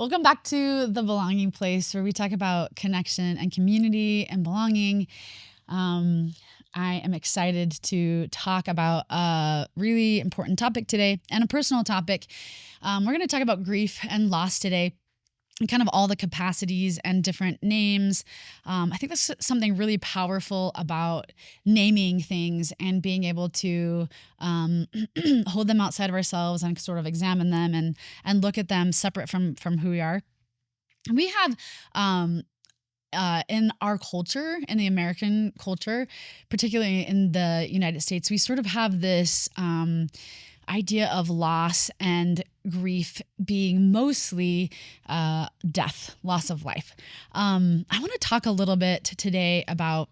Welcome back to The Belonging Place, where we talk about connection and community and belonging. I am excited to talk about a really important topic today and a personal topic. We're going to talk about grief and loss today, and kind of all the capacities and different names. I think that's something really powerful about naming things and being able to hold them outside of ourselves and sort of examine them and look at them separate from who we are. We have in our culture, in the American culture, particularly in the United States, we sort of have this idea of loss and grief being mostly death, loss of life. I want to talk a little bit today about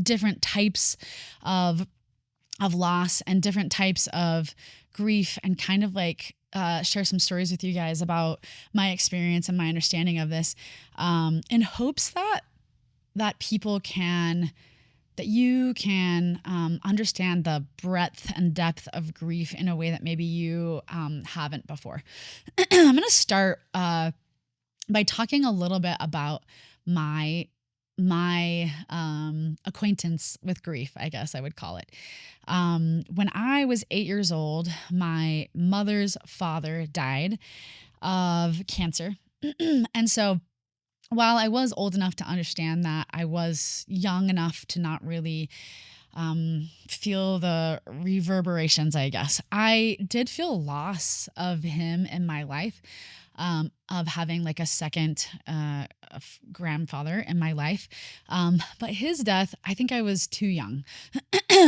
different types of loss and different types of grief, and kind of like share some stories with you guys about my experience and my understanding of this, in hopes that people can, that you can understand the breadth and depth of grief in a way that maybe you haven't before. I'm going to start by talking a little bit about my acquaintance with grief, I guess I would call it. When I was 8 years old, my mother's father died of cancer. And so while I was old enough to understand that, I was young enough to not really feel the reverberations, I guess. I did feel loss of him in my life, of having like a second grandfather in my life. But his death, I think I was too young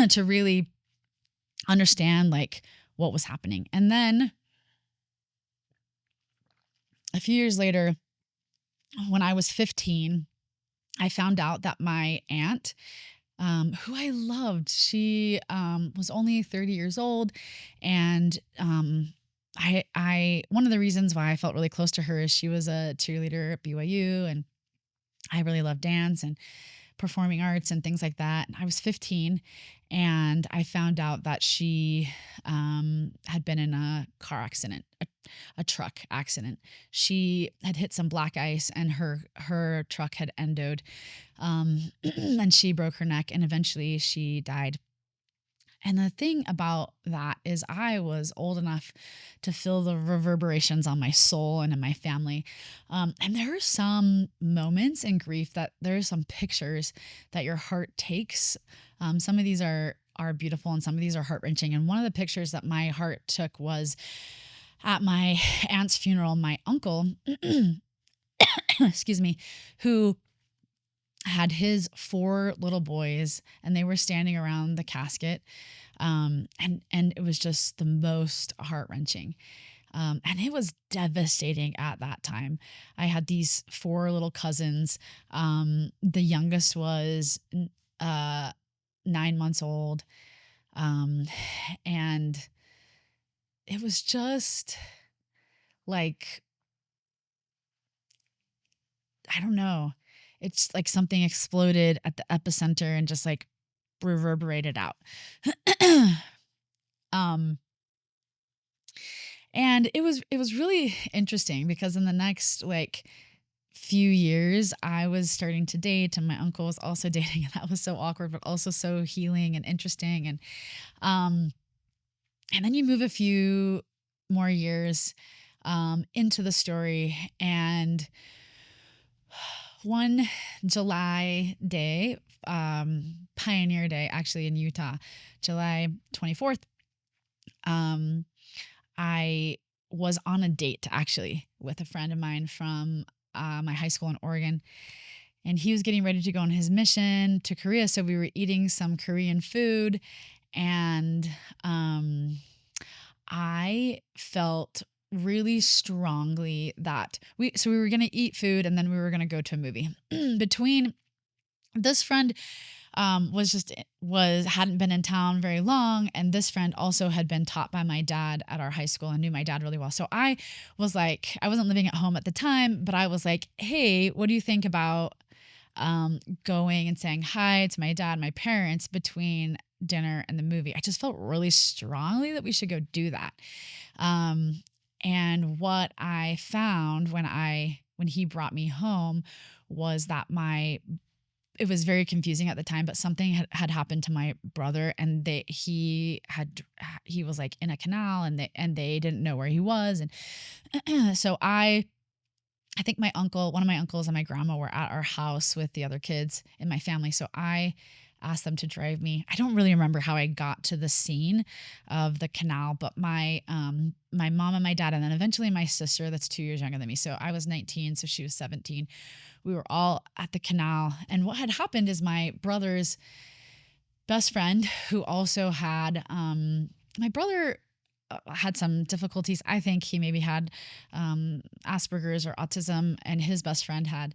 to really understand like what was happening. And then a few years later, when I was 15, I found out that my aunt, who I loved, she was only 30 years old. And I one of the reasons why I felt really close to her is she was a cheerleader at BYU, and I really loved dance and performing arts and things like that. I was 15, and I found out that she had been in a car accident, a truck accident. She had hit some black ice, and her truck had endoed, and she broke her neck, and eventually she died. And the thing about that is I was old enough to feel the reverberations on my soul and in my family. And there are some moments in grief that there are some pictures that your heart takes. Some of these are beautiful, and some of these are heart-wrenching. And one of the pictures that my heart took was at my aunt's funeral. My uncle, excuse me, who had his 4 little boys, and they were standing around the casket. And it was just the most heart-wrenching. And it was devastating at that time. I had these 4 little cousins. The youngest was 9 months old. And it was just like, I don't know. It's like something exploded at the epicenter and just like reverberated out. And it was really interesting because in the next like few years, I was starting to date, and my uncle was also dating, and that was so awkward, but also so healing and interesting. And then you move a few more years into the story, and one July day, Pioneer Day, actually in Utah, July 24th, I was on a date actually with a friend of mine from my high school in Oregon, and he was getting ready to go on his mission to Korea. So we were eating some Korean food, and I felt really strongly that we were going to eat food, and then we were going to go to a movie. Between this friend hadn't been in town very long, and this friend also had been taught by my dad at our high school and knew my dad really well. So I was like, I wasn't living at home at the time, but I was like, hey, what do you think about going and saying hi to my dad, my parents, between dinner and the movie? I just felt really strongly that we should go do that. And what I found when he brought me home was that it was very confusing at the time, but something had happened to my brother, and he was like in a canal, and they didn't know where he was. And so I think one of my uncles and my grandma were at our house with the other kids in my family. So I asked them to drive me. I don't really remember how I got to the scene of the canal, but my mom and my dad, and then eventually my sister that's 2 years younger than me. So I was 19, so she was 17. We were all at the canal. And what had happened is my brother's best friend, who also had my brother had some difficulties. I think he maybe had Asperger's or autism, and his best friend had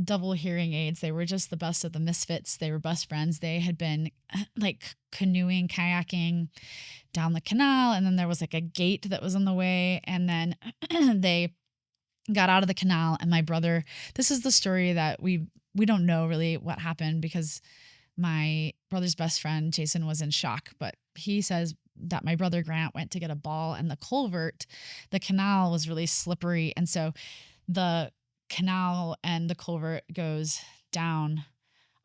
double hearing aids. They were just the best of the misfits. They were best friends. They had been like canoeing, kayaking down the canal, and then there was like a gate that was in the way, and then they got out of the canal, and my brother, this is the story that we don't know really what happened, because my brother's best friend Jason was in shock, but he says that my brother Grant went to get a ball, and the canal was really slippery, and so the canal and the culvert goes down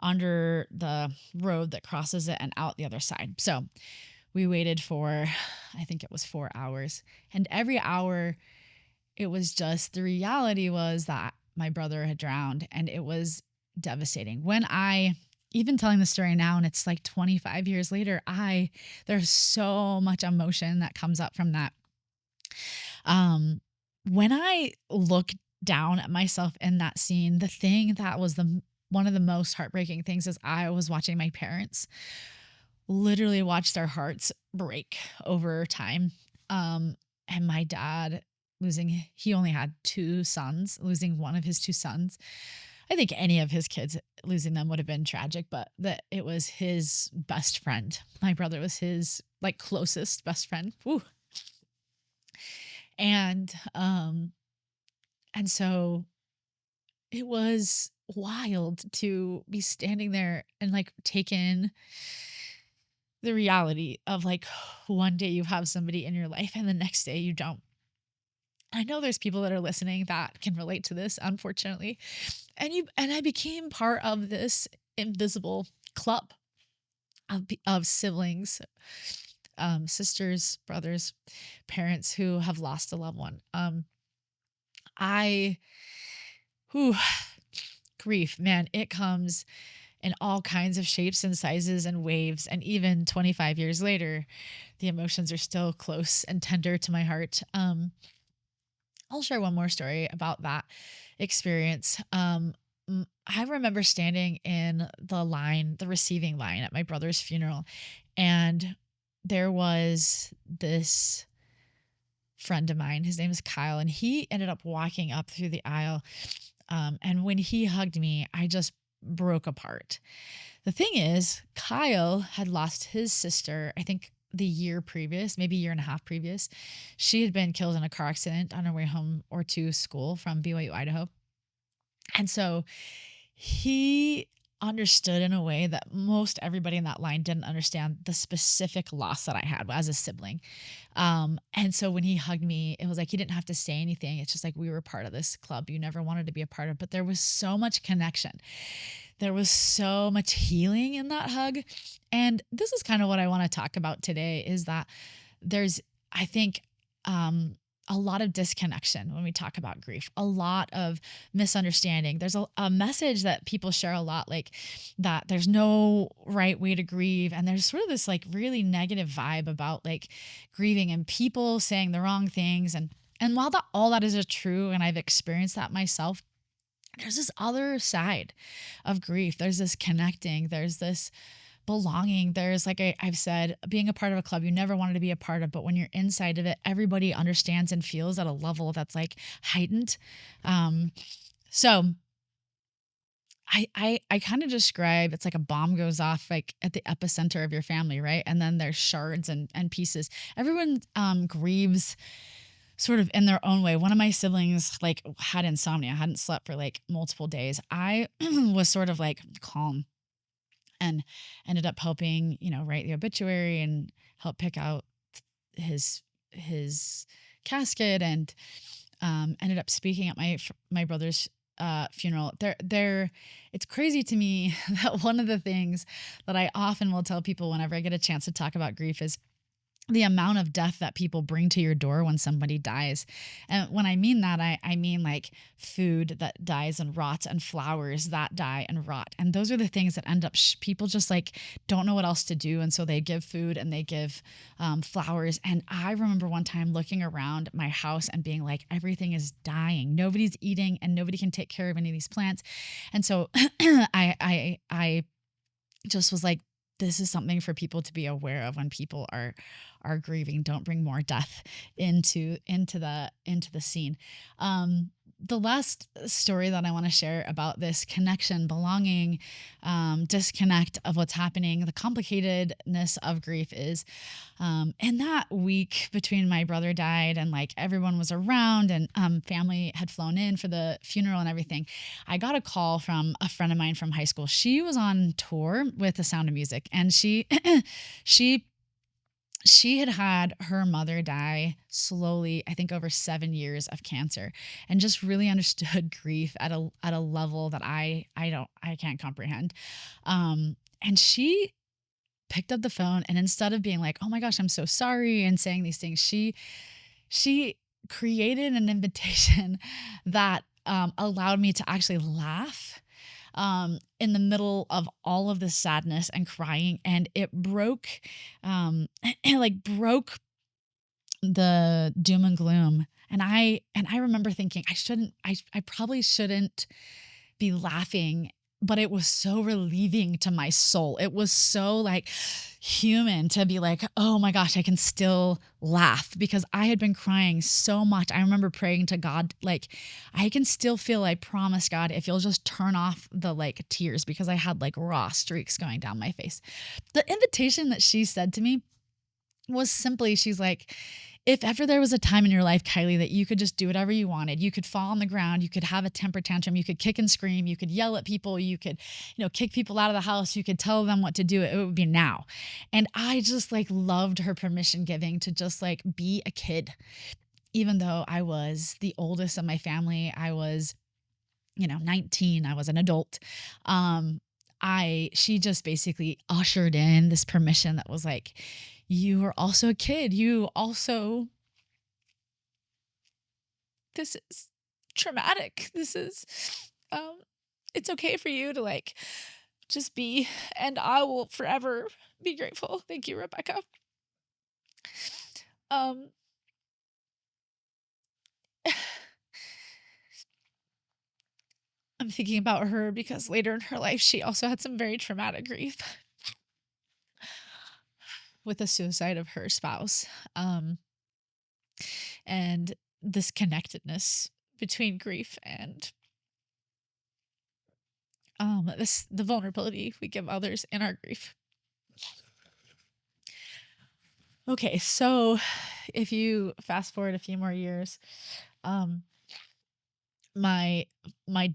under the road that crosses it and out the other side. So we waited for, I think it was 4 hours, and every hour it was just, the reality was that my brother had drowned, and it was devastating. Even telling the story now, and it's like 25 years later, there's so much emotion that comes up from that. When I look down at myself in that scene, the thing that was one of the most heartbreaking things is I was watching my parents literally watch their hearts break over time. And my dad he only had 2 sons, losing one of his 2 sons. I think any of his kids losing them would have been tragic, but that it was his best friend. My brother was his like closest best friend. Woo. And so it was wild to be standing there and like take in the reality of like, one day you have somebody in your life and the next day you don't. I know there's people that are listening that can relate to this, unfortunately. And I became part of this invisible club of siblings, sisters, brothers, parents who have lost a loved one. I, whew, grief, man, it comes in all kinds of shapes and sizes and waves. And even 25 years later, the emotions are still close and tender to my heart. I'll share one more story about that experience. I remember standing in the receiving line at my brother's funeral, and there was this friend of mine. His name is Kyle, and he ended up walking up through the aisle. And when he hugged me, I just broke apart. The thing is, Kyle had lost his sister, I think the year previous, maybe a year and a half previous. She had been killed in a car accident on her way home or to school from BYU, Idaho. And so he understood in a way that most everybody in that line didn't understand the specific loss that I had as a sibling. And so when he hugged me, it was like he didn't have to say anything. It's just like we were part of this club you never wanted to be a part of. But there was so much connection. There was so much healing in that hug. And this is kind of what I want to talk about today, is that there's, I think, a lot of disconnection when we talk about grief, a lot of misunderstanding. There's a message that people share a lot, like that there's no right way to grieve. And there's sort of this like really negative vibe about like grieving and people saying the wrong things. And while all that is true, and I've experienced that myself, there's this other side of grief. There's this connecting, there's this belonging. There's like I've said, being a part of a club you never wanted to be a part of, but when you're inside of it, everybody understands and feels at a level that's like heightened. So I kind of describe, it's like a bomb goes off like at the epicenter of your family, right? And then there's shards and pieces. Everyone grieves sort of in their own way. One of my siblings like had insomnia, hadn't slept for like multiple days. I was sort of like calm and ended up helping, write the obituary and help pick out his casket and ended up speaking at my brother's funeral. It's crazy to me that one of the things that I often will tell people whenever I get a chance to talk about grief is the amount of death that people bring to your door when somebody dies. And when I mean that, I mean like food that dies and rots and flowers that die and rot. And those are the things that end up, people just like don't know what else to do. And so they give food and they give flowers. And I remember one time looking around my house and being like, everything is dying. Nobody's eating and nobody can take care of any of these plants. And so I just was like, this is something for people to be aware of when people are grieving. Don't bring more death into the scene. The last story that I want to share about this connection, belonging, disconnect of what's happening, the complicatedness of grief is in that week between my brother died and like everyone was around and family had flown in for the funeral and everything. I got a call from a friend of mine from high school. She was on tour with The Sound of Music, and she had her mother die slowly, I think over 7 years of cancer, and just really understood grief at a level that I can't comprehend. And she picked up the phone, and instead of being like, "Oh my gosh, I'm so sorry," and saying these things, she created an invitation that allowed me to actually laugh in the middle of all of this sadness and crying, and it broke, it like broke the doom and gloom. And I remember thinking I probably shouldn't be laughing, but it was so relieving to my soul. It was so like human to be like, oh my gosh, I can still laugh because I had been crying so much. I remember praying to God, like, I can still feel, I promise God, if you'll just turn off the like tears, because I had like raw streaks going down my face. The invitation that she said to me was simply, she's like, if ever there was a time in your life, Kylee, that you could just do whatever you wanted, you could fall on the ground, you could have a temper tantrum, you could kick and scream, you could yell at people, you could, kick people out of the house, you could tell them what to do, it would be now. And I just like loved her permission giving to just like be a kid. Even though I was the oldest of my family, I was, 19, I was an adult. She just basically ushered in this permission that was like, you are also a kid. This is traumatic. This is, it's okay for you to like just be, and I will forever be grateful. Thank you, Rebecca. Um, I'm thinking about her because later in her life, she also had some very traumatic grief with the suicide of her spouse. And this connectedness between grief and the vulnerability we give others in our grief. Okay, so if you fast forward a few more years, um, my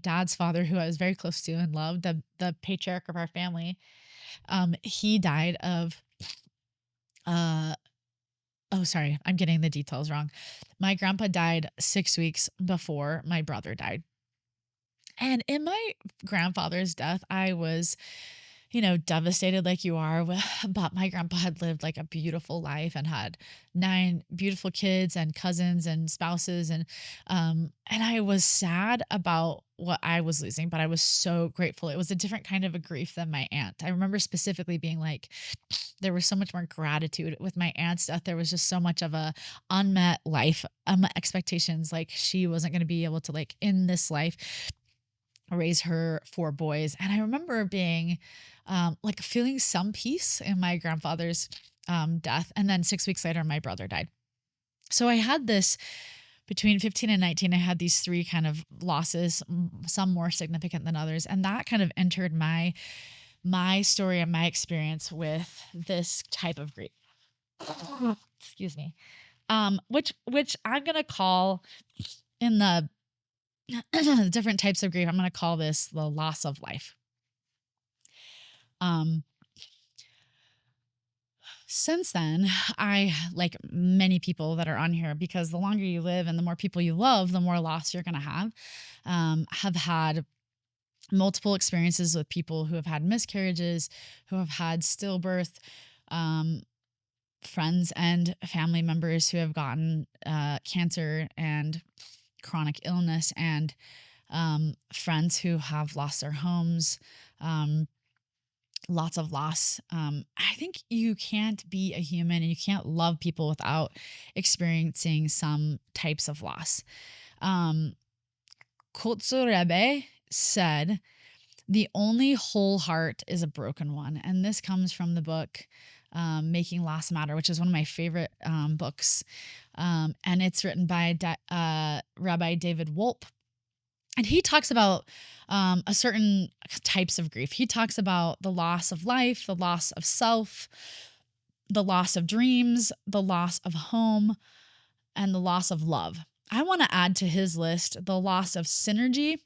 dad's father, who I was very close to and loved, the patriarch of our family, he died of uh oh sorry, I'm getting the details wrong. My grandpa died 6 weeks before my brother died. And in my grandfather's death, I was, devastated like you are. But my grandpa had lived like a beautiful life and had 9 beautiful kids and cousins and spouses. And I was sad about what I was losing, but I was so grateful. It was a different kind of a grief than my aunt. I remember specifically being like, there was so much more gratitude with my aunt's death. There was just so much of a unmet life, expectations. Like she wasn't going to be able to like in this life raise her 4 boys. And I remember being like feeling some peace in my grandfather's death. And then 6 weeks later, my brother died. So I had this between 15 and 19, I had these 3 kind of losses, some more significant than others. And that kind of entered my story and my experience with this type of grief. Excuse me. Which I'm gonna call in the different types of grief, I'm going to call this the loss of life. Um, since then, I, like many people that are on here, because the longer you live and the more people you love, the more loss you're going to have had multiple experiences with people who have had miscarriages, who have had stillbirth, um, friends and family members who have gotten cancer and chronic illness, and friends who have lost their homes. Um, Lots of loss. I think you can't be a human and you can't love people without experiencing some types of loss. Um, Kotsurebe said, "The only whole heart is a broken one." And this comes from the book Making Loss Matter, which is one of my favorite books. And it's written by Rabbi David Wolpe. And he talks about a certain types of grief. He talks about the loss of life, the loss of self, the loss of dreams, the loss of home, and the loss of love. I want to add to his list the loss of synergy.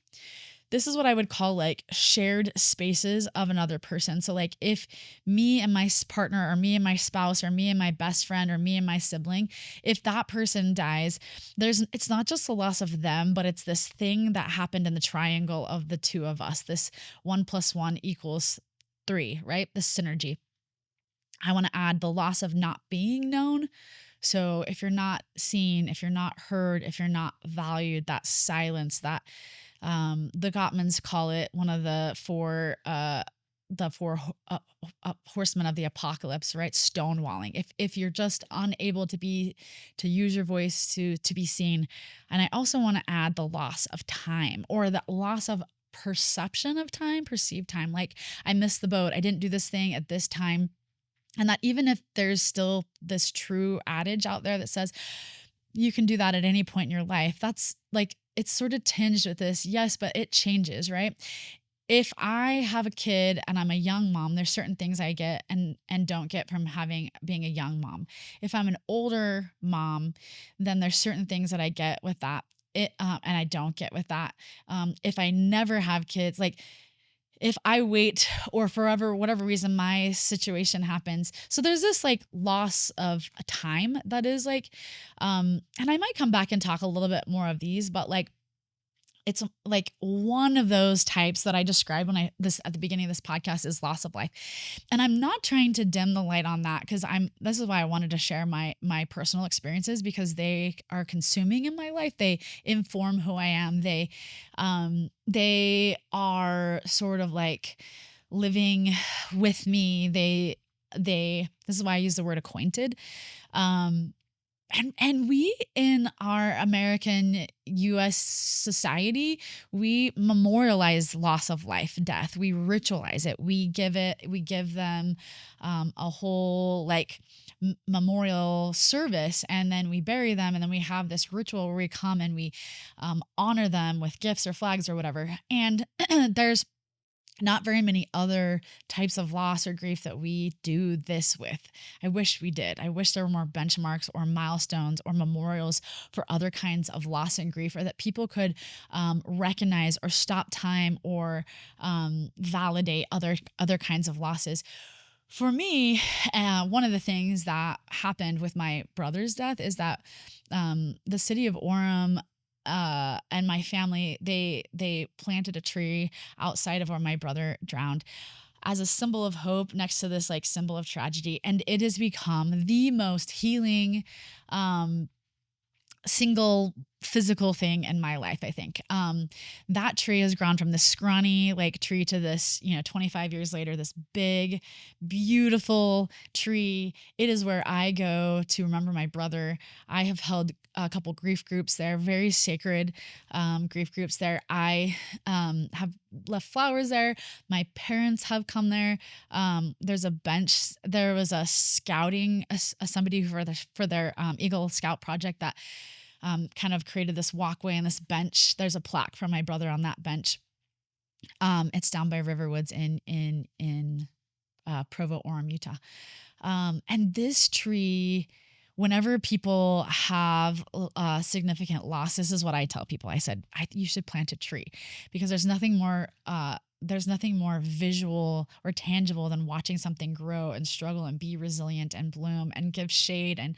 This is what I would call like shared spaces of another person. So like if me and my partner, or me and my spouse, or me and my best friend, or me and my sibling, if that person dies, it's not just the loss of them, but it's this thing that happened in the triangle of the two of us, this 1 + 1 = 3, right? The synergy. I want to add the loss of not being known. So if you're not seen, if you're not heard, if you're not valued, that silence, that the Gottmans call it one of the four horsemen of the apocalypse, right? Stonewalling. If you're just unable to use your voice to be seen. And I also want to add the loss of time, or the loss of perception of time, perceived time. Like, I missed the boat. I didn't do this thing at this time. And that even if there's still this true adage out there that says you can do that at any point in your life, that's like, it's sort of tinged with this, yes, but it changes, right? If I have a kid and I'm a young mom, there's certain things I get and don't get from being a young mom. If I'm an older mom, then there's certain things that I get with that. And I don't get with that. If I never have kids, like, if I wait, or forever, whatever reason my situation happens. So there's this like loss of time that is like, and I might come back and talk a little bit more of these, but like, it's like one of those types that I described at the beginning of this podcast is loss of life. And I'm not trying to dim the light on that, because this is why I wanted to share my personal experiences, because they are consuming in my life. They inform who I am. They are sort of like living with me. This is why I use the word acquainted. And we, in our American US society, we memorialize loss of life, death. We ritualize it. We give them a whole like memorial service, and then we bury them, and then we have this ritual where we come and we honor them with gifts or flags or whatever. And there's not very many other types of loss or grief that we do this with. I wish we did. I wish there were more benchmarks or milestones or memorials for other kinds of loss and grief, or that people could recognize or stop time, or validate other kinds of losses. For me, one of the things that happened with my brother's death is that the city of Orem and my family, they planted a tree outside of where my brother drowned, as a symbol of hope next to this like symbol of tragedy. And it has become the most healing single physical thing in my life, I think. That tree has grown from this scrawny like tree to this, 25 years later, this big, beautiful tree. It is where I go to remember my brother. I have held a couple grief groups there, very sacred grief groups there. I have left flowers there. My parents have come there. There's a bench. There was a scouting, somebody for their Eagle Scout project that kind of created this walkway and this bench. There's a plaque for my brother on that bench. It's down by Riverwoods in Provo, Orem, Utah. And this tree, whenever people have significant loss, this is what I tell people. I said, you should plant a tree, because there's nothing more there's nothing more visual or tangible than watching something grow and struggle and be resilient and bloom and give shade and,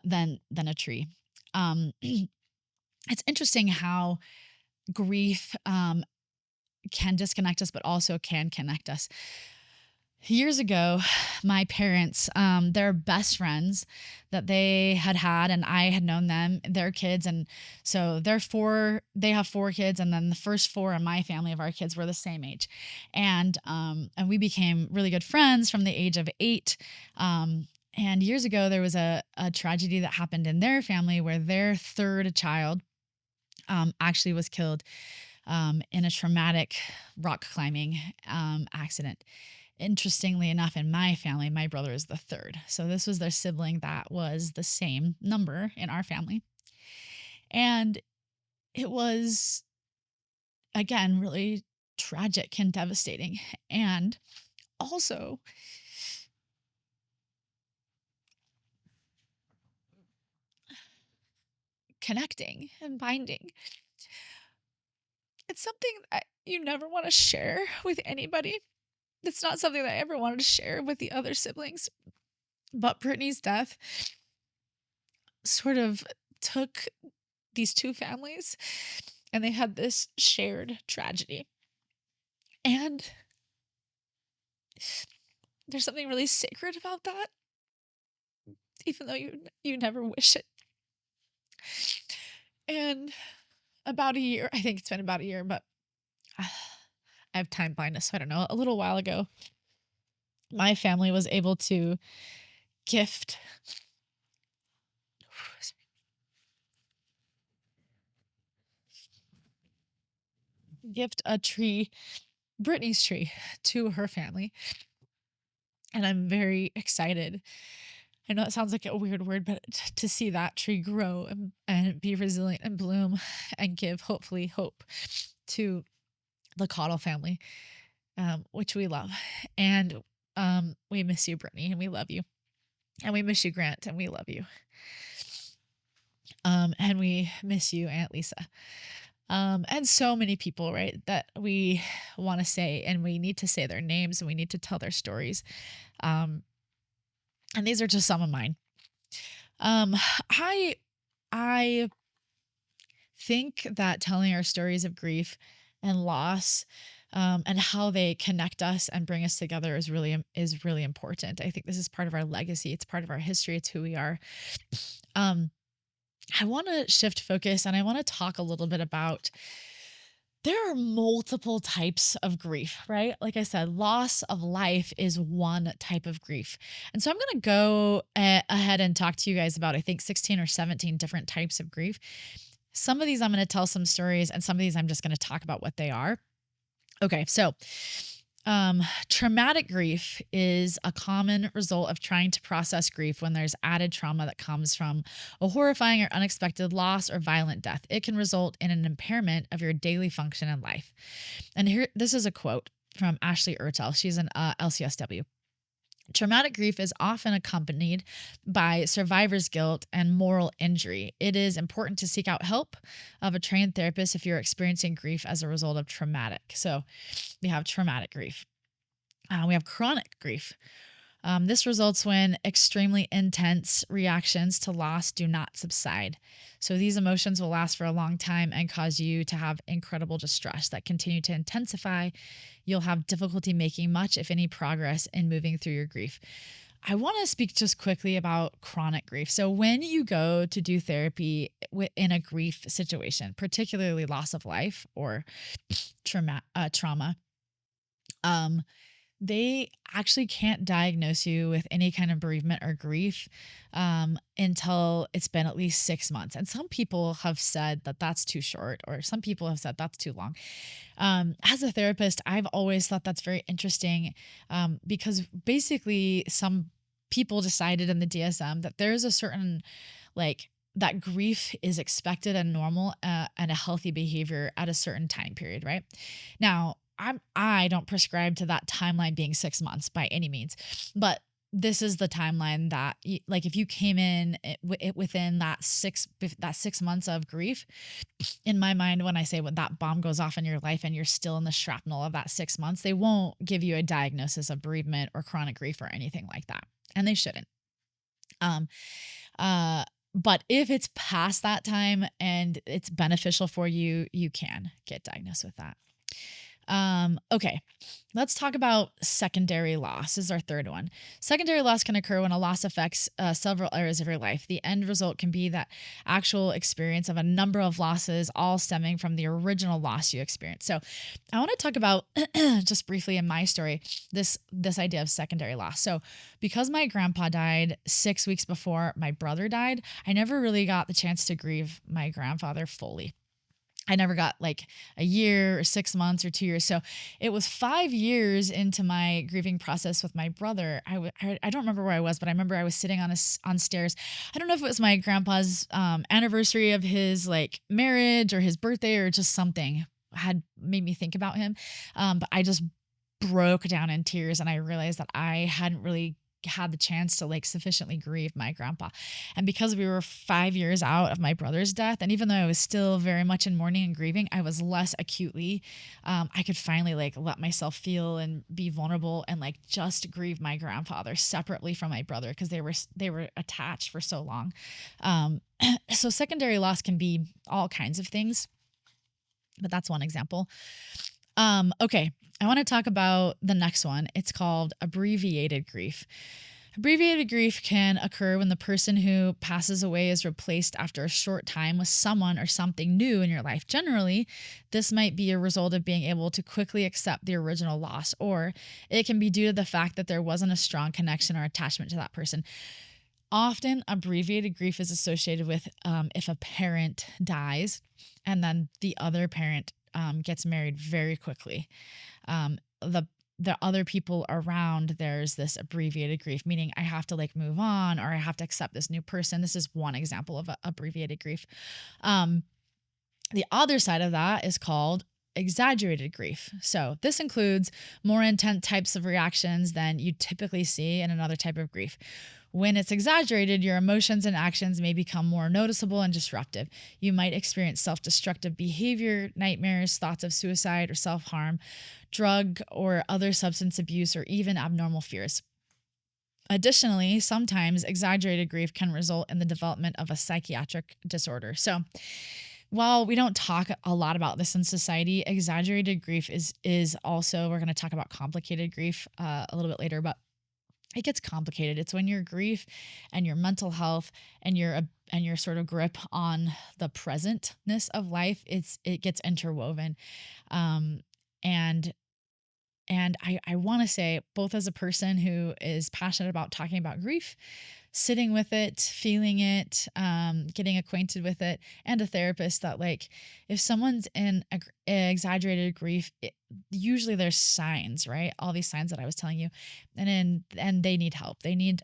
than a tree. It's interesting how grief can disconnect us, but also can connect us. Years ago, my parents, their best friends that they had had, and I had known them, their kids, and so they have four kids, and then the first four in my family of our kids were the same age, and we became really good friends from the age of 8. And years ago, there was a tragedy that happened in their family where their third child actually was killed in a traumatic rock climbing accident. Interestingly enough, in my family, my brother is the third. So this was their sibling that was the same number in our family. And it was, again, really tragic and devastating. And also, connecting and binding. It's something that you never want to share with anybody. It's not something that I ever wanted to share with the other siblings. But Brittany's death sort of took these two families and they had this shared tragedy. And there's something really sacred about that, even though you never wish it. And about a year, I think it's been about a year, but I have time blindness, so I don't know. A little while ago, my family was able to gift a tree, Brittany's tree, to her family. And I'm very excited. I know it sounds like a weird word, but to see that tree grow and be resilient and bloom and give, hopefully, hope to the Cottle family, which we love. And we miss you, Brittany, and we love you. And we miss you, Grant, and we love you. And we miss you, Aunt Lisa. And so many people, right, that we want to say, and we need to say their names and we need to tell their stories. And these are just some of mine. I think that telling our stories of grief and loss, and how they connect us and bring us together is really important. I think this is part of our legacy. It's part of our history. It's who we are. I want to shift focus and I want to talk a little bit about there are multiple types of grief, right? Like I said, loss of life is one type of grief. And so I'm going to go ahead and talk to you guys about, I think, 16 or 17 different types of grief. Some of these I'm going to tell some stories, and some of these I'm just going to talk about what they are. Okay, so traumatic grief is a common result of trying to process grief when there's added trauma that comes from a horrifying or unexpected loss or violent death. It can result in an impairment of your daily function in life. And here, this is a quote from Ashley Ertel. She's an LCSW. Traumatic grief is often accompanied by survivor's guilt and moral injury. It is important to seek out help of a trained therapist if you're experiencing grief as a result of traumatic. So we have traumatic grief. We have chronic grief. This results when extremely intense reactions to loss do not subside. So these emotions will last for a long time and cause you to have incredible distress that continue to intensify. You'll have difficulty making much, if any, progress in moving through your grief. I want to speak just quickly about chronic grief. So when you go to do therapy in a grief situation, particularly loss of life or trauma, they actually can't diagnose you with any kind of bereavement or grief until it's been at least 6 months. And some people have said that that's too short, or some people have said that's too long. As a therapist, I've always thought that's very interesting because basically some people decided in the DSM that there's a certain, like, that grief is expected and normal and a healthy behavior at a certain time period, right? Now, I don't prescribe to that timeline being 6 months by any means, but this is the timeline that like if you came in within that 6 months of grief, in my mind, when I say when that bomb goes off in your life and you're still in the shrapnel of that 6 months, they won't give you a diagnosis of bereavement or chronic grief or anything like that, and they shouldn't. Um, uh, but if it's past that time and it's beneficial for you, you can get diagnosed with that. Okay, let's talk about secondary loss. This is our third one. Secondary loss can occur when a loss affects several areas of your life. The end result can be that actual experience of a number of losses, all stemming from the original loss you experienced. So, I want to talk about just briefly in my story this idea of secondary loss. So, because my grandpa died 6 weeks before my brother died, I never really got the chance to grieve my grandfather fully. I never got like a year or 6 months or 2 years. So it was 5 years into my grieving process with my brother. I don't remember where I was, but I remember I was sitting on stairs. I don't know if it was my grandpa's anniversary of his like marriage or his birthday or just something had made me think about him. But I just broke down in tears and I realized that I hadn't really had the chance to like sufficiently grieve my grandpa. And because we were 5 years out of my brother's death, and even though I was still very much in mourning and grieving, I was less acutely, I could finally like let myself feel and be vulnerable and like just grieve my grandfather separately from my brother because they were attached for so long. So secondary loss can be all kinds of things, but that's one example. Okay, I want to talk about the next one. It's called abbreviated grief. Abbreviated grief can occur when the person who passes away is replaced after a short time with someone or something new in your life. Generally, this might be a result of being able to quickly accept the original loss, or it can be due to the fact that there wasn't a strong connection or attachment to that person. Often, abbreviated grief is associated with if a parent dies and then the other parent gets married very quickly. The other people around, there's this abbreviated grief, meaning I have to like move on or I have to accept this new person. This is one example of abbreviated grief. The other side of that is called exaggerated grief. So this includes more intense types of reactions than you typically see in another type of grief. When it's exaggerated, your emotions and actions may become more noticeable and disruptive. You might experience self-destructive behavior, nightmares, thoughts of suicide or self-harm, drug or other substance abuse, or even abnormal fears. Additionally, sometimes exaggerated grief can result in the development of a psychiatric disorder. So, while we don't talk a lot about this in society, exaggerated grief is also, we're going to talk about complicated grief a little bit later, but it gets complicated. It's when your grief and your mental health and your sort of grip on the presentness of life, it gets interwoven. And and I want to say, both as a person who is passionate about talking about grief, sitting with it, feeling it, getting acquainted with it, and a therapist, that like if someone's in exaggerated grief, usually there's signs, right? All these signs that I was telling you, and they need help. They need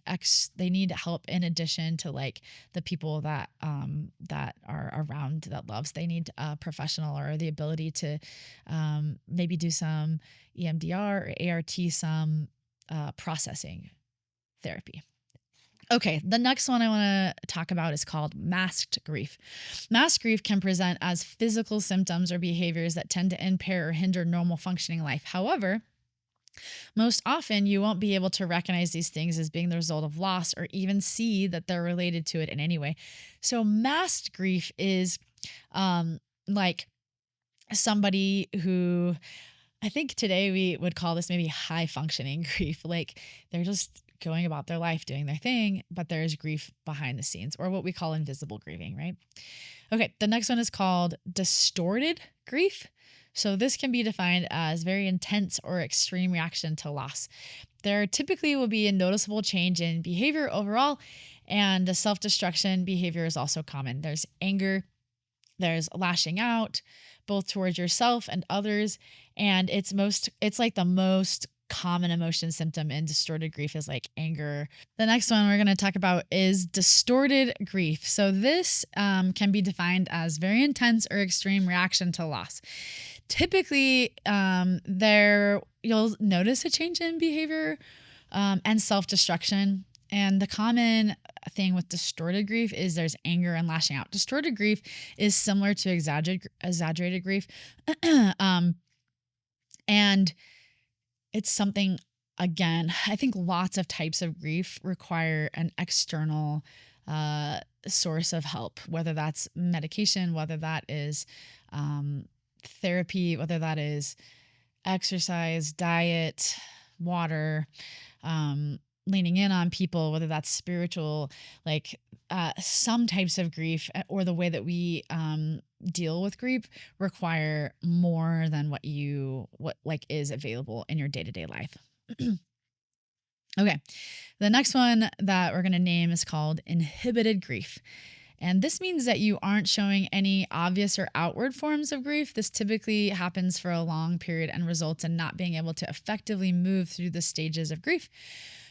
help in addition to like the people that are around that loves. They need a professional or the ability to maybe do some EMDR or ART, some processing therapy. Okay, the next one I want to talk about is called masked grief. Masked grief can present as physical symptoms or behaviors that tend to impair or hinder normal functioning life. However, most often you won't be able to recognize these things as being the result of loss or even see that they're related to it in any way. So masked grief is like somebody who, I think today we would call this maybe high functioning grief. Like they're just going about their life, doing their thing, but there's grief behind the scenes, or what we call invisible grieving, right? Okay, the next one is called distorted grief. So this can be defined as very intense or extreme reaction to loss. There typically will be a noticeable change in behavior overall, and the self-destruction behavior is also common. There's anger, there's lashing out, both towards yourself and others, and it's like the most common emotion symptom in distorted grief is like anger. The next one we're going to talk about is distorted grief. So this can be defined as very intense or extreme reaction to loss. Typically, you'll notice a change in behavior and self-destruction. And the common thing with distorted grief is there's anger and lashing out. Distorted grief is similar to exaggerated grief. um, and it's something, again, I think lots of types of grief require an external source of help, whether that's medication, whether that is um, therapy, whether that is exercise, diet, water, leaning in on people, whether that's spiritual, like some types of grief or the way that we deal with grief require more than what like is available in your day-to-day life. Okay. The next one that we're going to name is called inhibited grief. And this means that you aren't showing any obvious or outward forms of grief. This typically happens for a long period and results in not being able to effectively move through the stages of grief.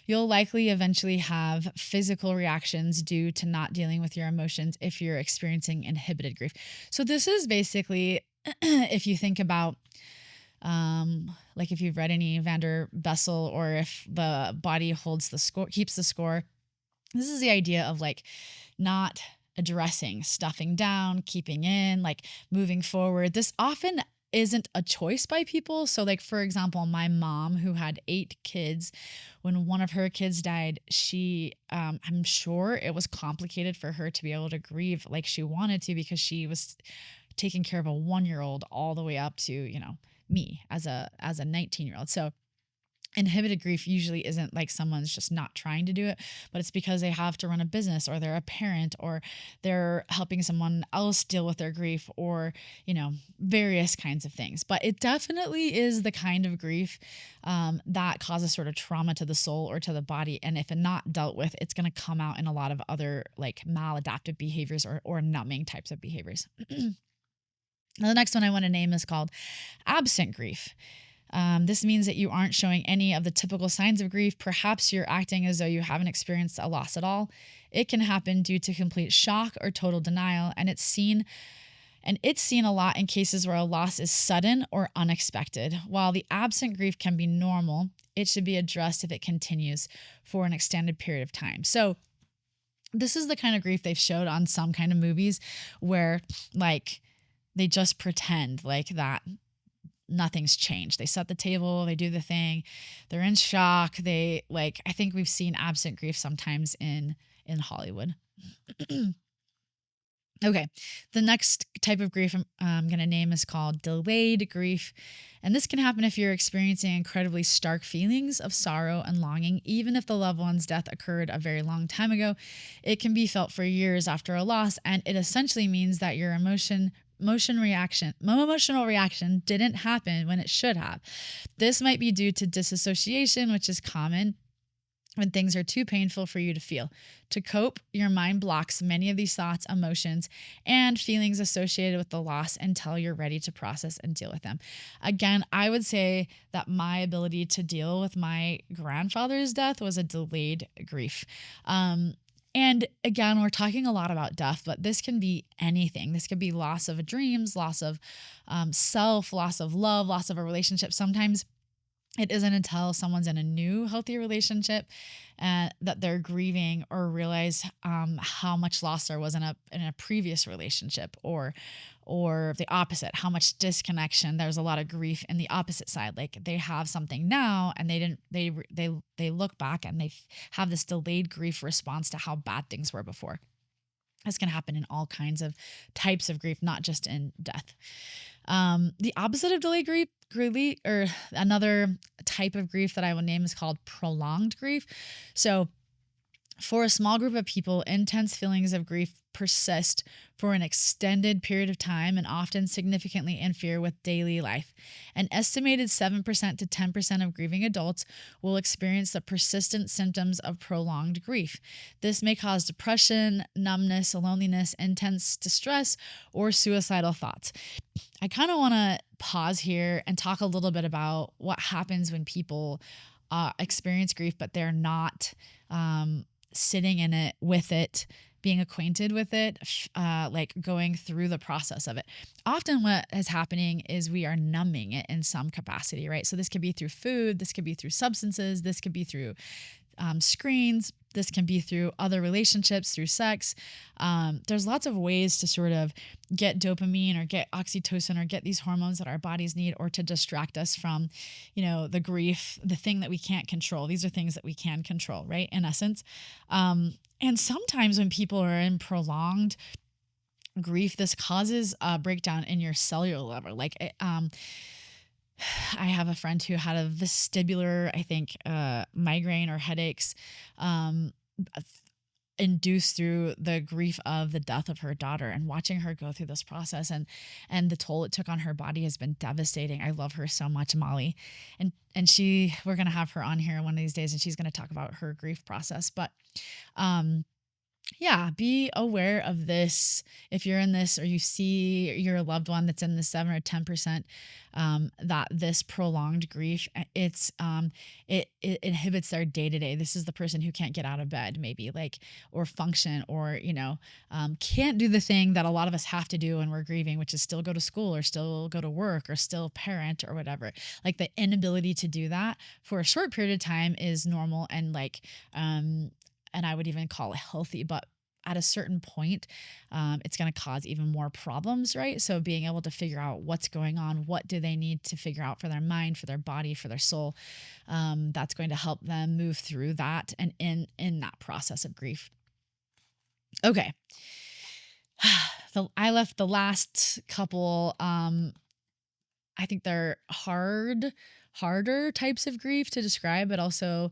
You'll likely eventually have physical reactions due to not dealing with your emotions if you're experiencing inhibited grief. So this is basically, if you think about like if you've read any Vander Bessel, or if the body holds the score, keeps the score, this is the idea of like not addressing, stuffing down, keeping in, like moving forward. This often isn't a choice by people. So like, for example, my mom, who had 8 kids, when one of her kids died, I'm sure it was complicated for her to be able to grieve like she wanted to, because she was taking care of a 1-year-old all the way up to, me as a 19-year-old. So inhibited grief usually isn't like someone's just not trying to do it, but it's because they have to run a business, or they're a parent, or they're helping someone else deal with their grief, or, various kinds of things. But it definitely is the kind of grief that causes sort of trauma to the soul or to the body. And if not dealt with, it's going to come out in a lot of other like maladaptive behaviors or numbing types of behaviors. Now, the next one I want to name is called absent grief. This means that you aren't showing any of the typical signs of grief. Perhaps you're acting as though you haven't experienced a loss at all. It can happen due to complete shock or total denial, and it's seen a lot in cases where a loss is sudden or unexpected. While the absent grief can be normal, it should be addressed if it continues for an extended period of time. So this is the kind of grief they've showed on some kind of movies where like they just pretend like that nothing's changed. They set the table, they do the thing, they're in shock. I think we've seen absent grief sometimes in Hollywood. Okay, the next type of grief I'm going to name is called delayed grief. And this can happen if you're experiencing incredibly stark feelings of sorrow and longing. Even if the loved one's death occurred a very long time ago, it can be felt for years after a loss. And it essentially means that your emotional reaction didn't happen when it should have. This might be due to disassociation, which is common when things are too painful for you to feel. To cope, your mind blocks many of these thoughts, emotions, and feelings associated with the loss until you're ready to process and deal with them. Again, I would say that my ability to deal with my grandfather's death was a delayed grief. And again, we're talking a lot about death, but this can be anything. This could be loss of dreams, loss of self, loss of love, loss of a relationship. Sometimes it isn't until someone's in a new healthy relationship that they're grieving or realize how much loss there was in a previous relationship, or the opposite, how much disconnection. There's a lot of grief in the opposite side. Like they have something now and they look back and they have this delayed grief response to how bad things were before. This can happen in all kinds of types of grief, not just in death. The opposite of delayed grief, or another type of grief that I will name, is called prolonged grief. So for a small group of people, intense feelings of grief persist for an extended period of time and often significantly interfere with daily life. An estimated 7% to 10% of grieving adults will experience the persistent symptoms of prolonged grief. This may cause depression, numbness, loneliness, intense distress, or suicidal thoughts. I kind of want to pause here and talk a little bit about what happens when people experience grief, but they're not sitting in it with it being acquainted with it, like going through the process of it. Often what is happening is we are numbing it in some capacity, right? So this could be through food, this could be through substances, this could be through screens. This can be through other relationships, through sex. There's lots of ways to sort of get dopamine or get oxytocin or get these hormones that our bodies need, or to distract us from, the grief, the thing that we can't control. These are things that we can control, right? In essence. And sometimes when people are in prolonged grief, this causes a breakdown in your cellular level. I have a friend who had a vestibular, I think, migraine or headaches, induced through the grief of the death of her daughter, and watching her go through this process and the toll it took on her body has been devastating. I love her so much, Molly. And we're going to have her on here one of these days, and she's going to talk about her grief process. But, yeah, be aware of this. If you're in this, or you see your loved one that's in the 7 or 10%, that this prolonged grief, it inhibits their day to day. This is the person who can't get out of bed, maybe, or function, or can't do the thing that a lot of us have to do when we're grieving, which is still go to school, or still go to work, or still parent, or whatever. Like, the inability to do that for a short period of time is normal, and and I would even call it healthy, but at a certain point, it's going to cause even more problems, right? So being able to figure out what's going on, what do they need to figure out for their mind, for their body, for their soul, that's going to help them move through that and in that process of grief. Okay. I left the last couple, I think they're harder types of grief to describe, but also,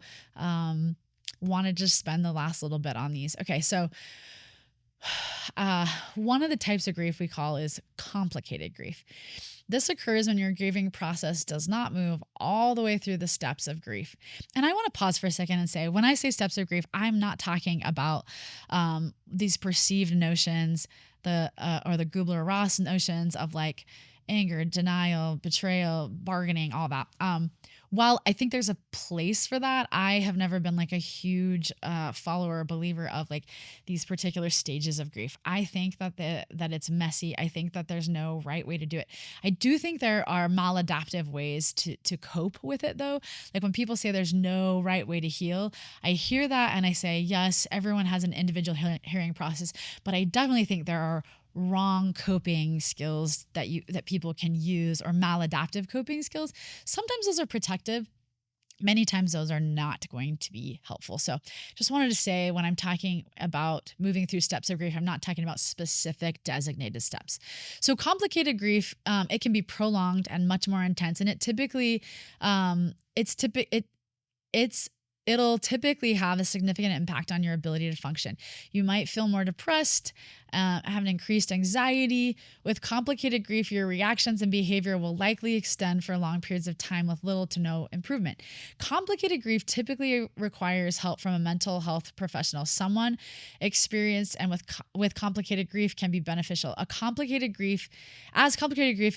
want to just spend the last little bit on these. Okay, so one of the types of grief we call is complicated grief. This occurs when your grieving process does not move all the way through the steps of grief. And I want to pause for a second and say, when I say steps of grief, I'm not talking about these perceived notions, or the Kubler-Ross notions of like anger, denial, betrayal, bargaining, all that. While I think there's a place for that, I have never been like a huge follower or believer of like these particular stages of grief. I think that it's messy. I think that there's no right way to do it. I do think there are maladaptive ways to cope with it, though. Like, when people say there's no right way to heal, I hear that and I say, yes, everyone has an individual healing process, but I definitely think there are wrong coping skills that people can use, or maladaptive coping skills. Sometimes those are protective. Many times those are not going to be helpful. So just wanted to say, when I'm talking about moving through steps of grief, I'm not talking about specific designated steps. So complicated grief, it can be prolonged and much more intense. And it typically, it'll typically have a significant impact on your ability to function. You might feel more depressed, have an increased anxiety. With complicated grief, your reactions and behavior will likely extend for long periods of time with little to no improvement. Complicated grief typically requires help from a mental health professional. Someone experienced and with complicated grief can be beneficial. Complicated grief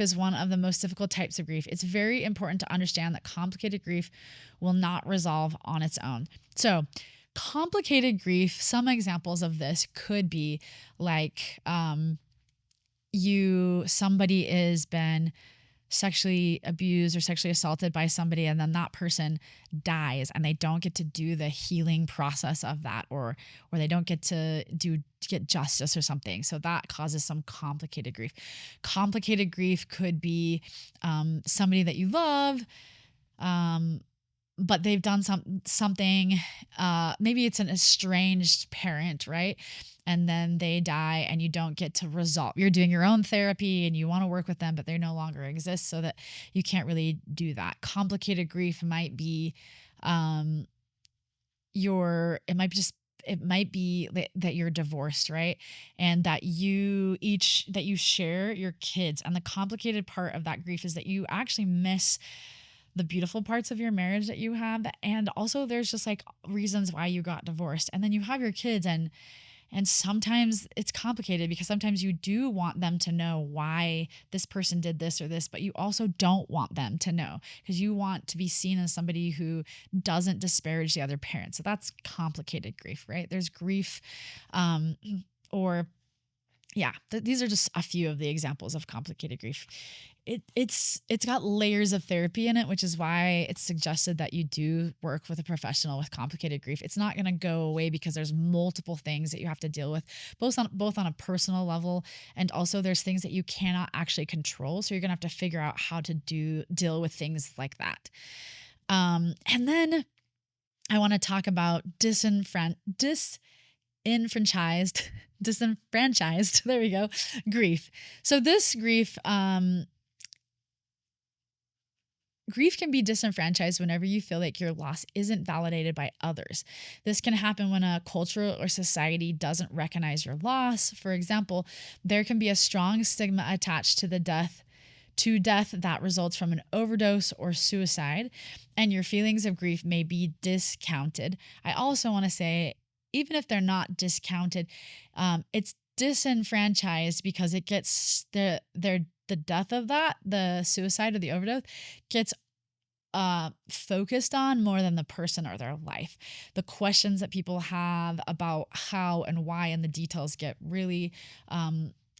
is one of the most difficult types of grief. It's very important to understand that complicated grief will not resolve on its own. So, complicated grief, some examples of this could be like somebody has been sexually abused or sexually assaulted by somebody, and then that person dies and they don't get to do the healing process of that, or they don't get to get justice or something. So that causes some complicated grief. Complicated grief could be somebody that you love, but they've done something, maybe it's an estranged parent, right? And then they die and you don't get to resolve. You're doing your own therapy and you want to work with them, but they no longer exist, so that you can't really do that. Complicated grief might be, it might be that you're divorced, right? And that you share your kids. And the complicated part of that grief is that you actually miss the beautiful parts of your marriage that you have. And also there's just like reasons why you got divorced. And then you have your kids, and And sometimes it's complicated because sometimes you do want them to know why this person did this or this, but you also don't want them to know because you want to be seen as somebody who doesn't disparage the other parent. So that's complicated grief, right? There's grief, um, or yeah, these are just a few of the examples of complicated grief. It's got layers of therapy in it, which is why it's suggested that you do work with a professional with complicated grief. It's not going to go away because there's multiple things that you have to deal with, both on a personal level, and also there's things that you cannot actually control. So you're going to have to figure out how to deal with things like that. And then I want to talk about disenfranchised disenfranchised there we go, grief. So this grief can be disenfranchised whenever you feel like your loss isn't validated by others. This can happen when a culture or society doesn't recognize your loss. For example, there can be a strong stigma attached to death that results from an overdose or suicide, and your feelings of grief may be discounted. I also want to say, even if they're not discounted, it's disenfranchised because it gets the death of the suicide or the overdose gets focused on more than the person or their life. The questions that people have about how and why and the details get really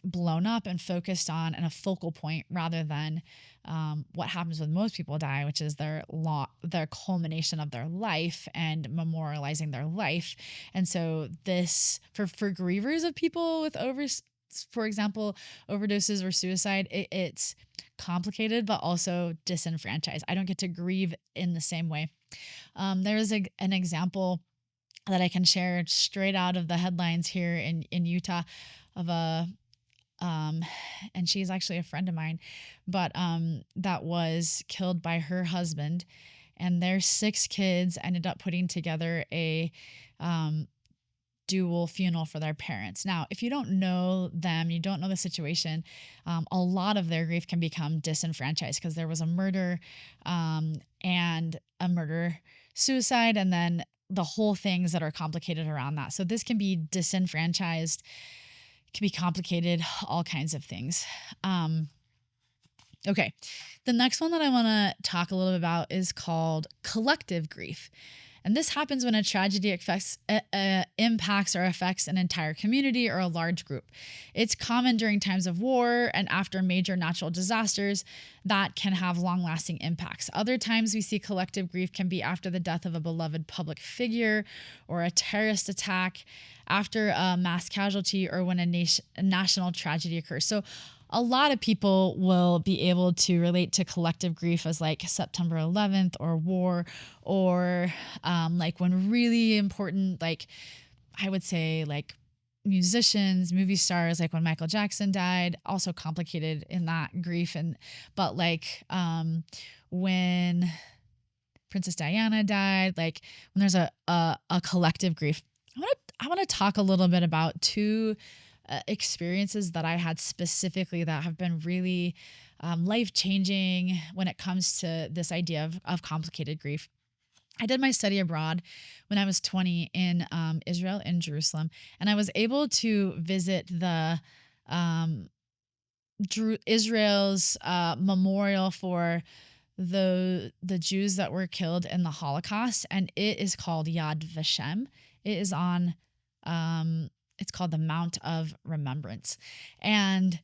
blown up and focused on and a focal point rather than what happens when most people die, which is their culmination of their life and memorializing their life. And so this for grievers of people with for example, overdoses or suicide, it's complicated, but also disenfranchised. I don't get to grieve in the same way. There's an example that I can share straight out of the headlines here in Utah of and she's actually a friend of mine, but that was killed by her husband, and their 6 kids ended up putting together a dual funeral for their parents. Now, if you don't know them, you don't know the situation, a lot of their grief can become disenfranchised because there was a murder and a murder suicide, and then the whole things that are complicated around that. So this can be disenfranchised, can be complicated, all kinds of things. Okay, the next one that I want to talk a little bit about is called collective grief. And this happens when a tragedy impacts or affects an entire community or a large group. It's common during times of war and after major natural disasters that can have long-lasting impacts. Other times we see collective grief can be after the death of a beloved public figure or a terrorist attack, after a mass casualty, or when a national tragedy occurs. So a lot of people will be able to relate to collective grief as like September 11th or war, or like when really important, like I would say like musicians, movie stars, like when Michael Jackson died, also complicated in that grief. But like when Princess Diana died, like when there's a collective grief. I want to talk a little bit about 2 experiences that I had specifically that have been really life-changing when it comes to this idea of complicated grief. I did my study abroad when I was 20 in Israel, in Jerusalem, and I was able to visit the Israel's memorial for the Jews that were killed in the Holocaust, and it is called Yad Vashem. It is on it's called the Mount of Remembrance. And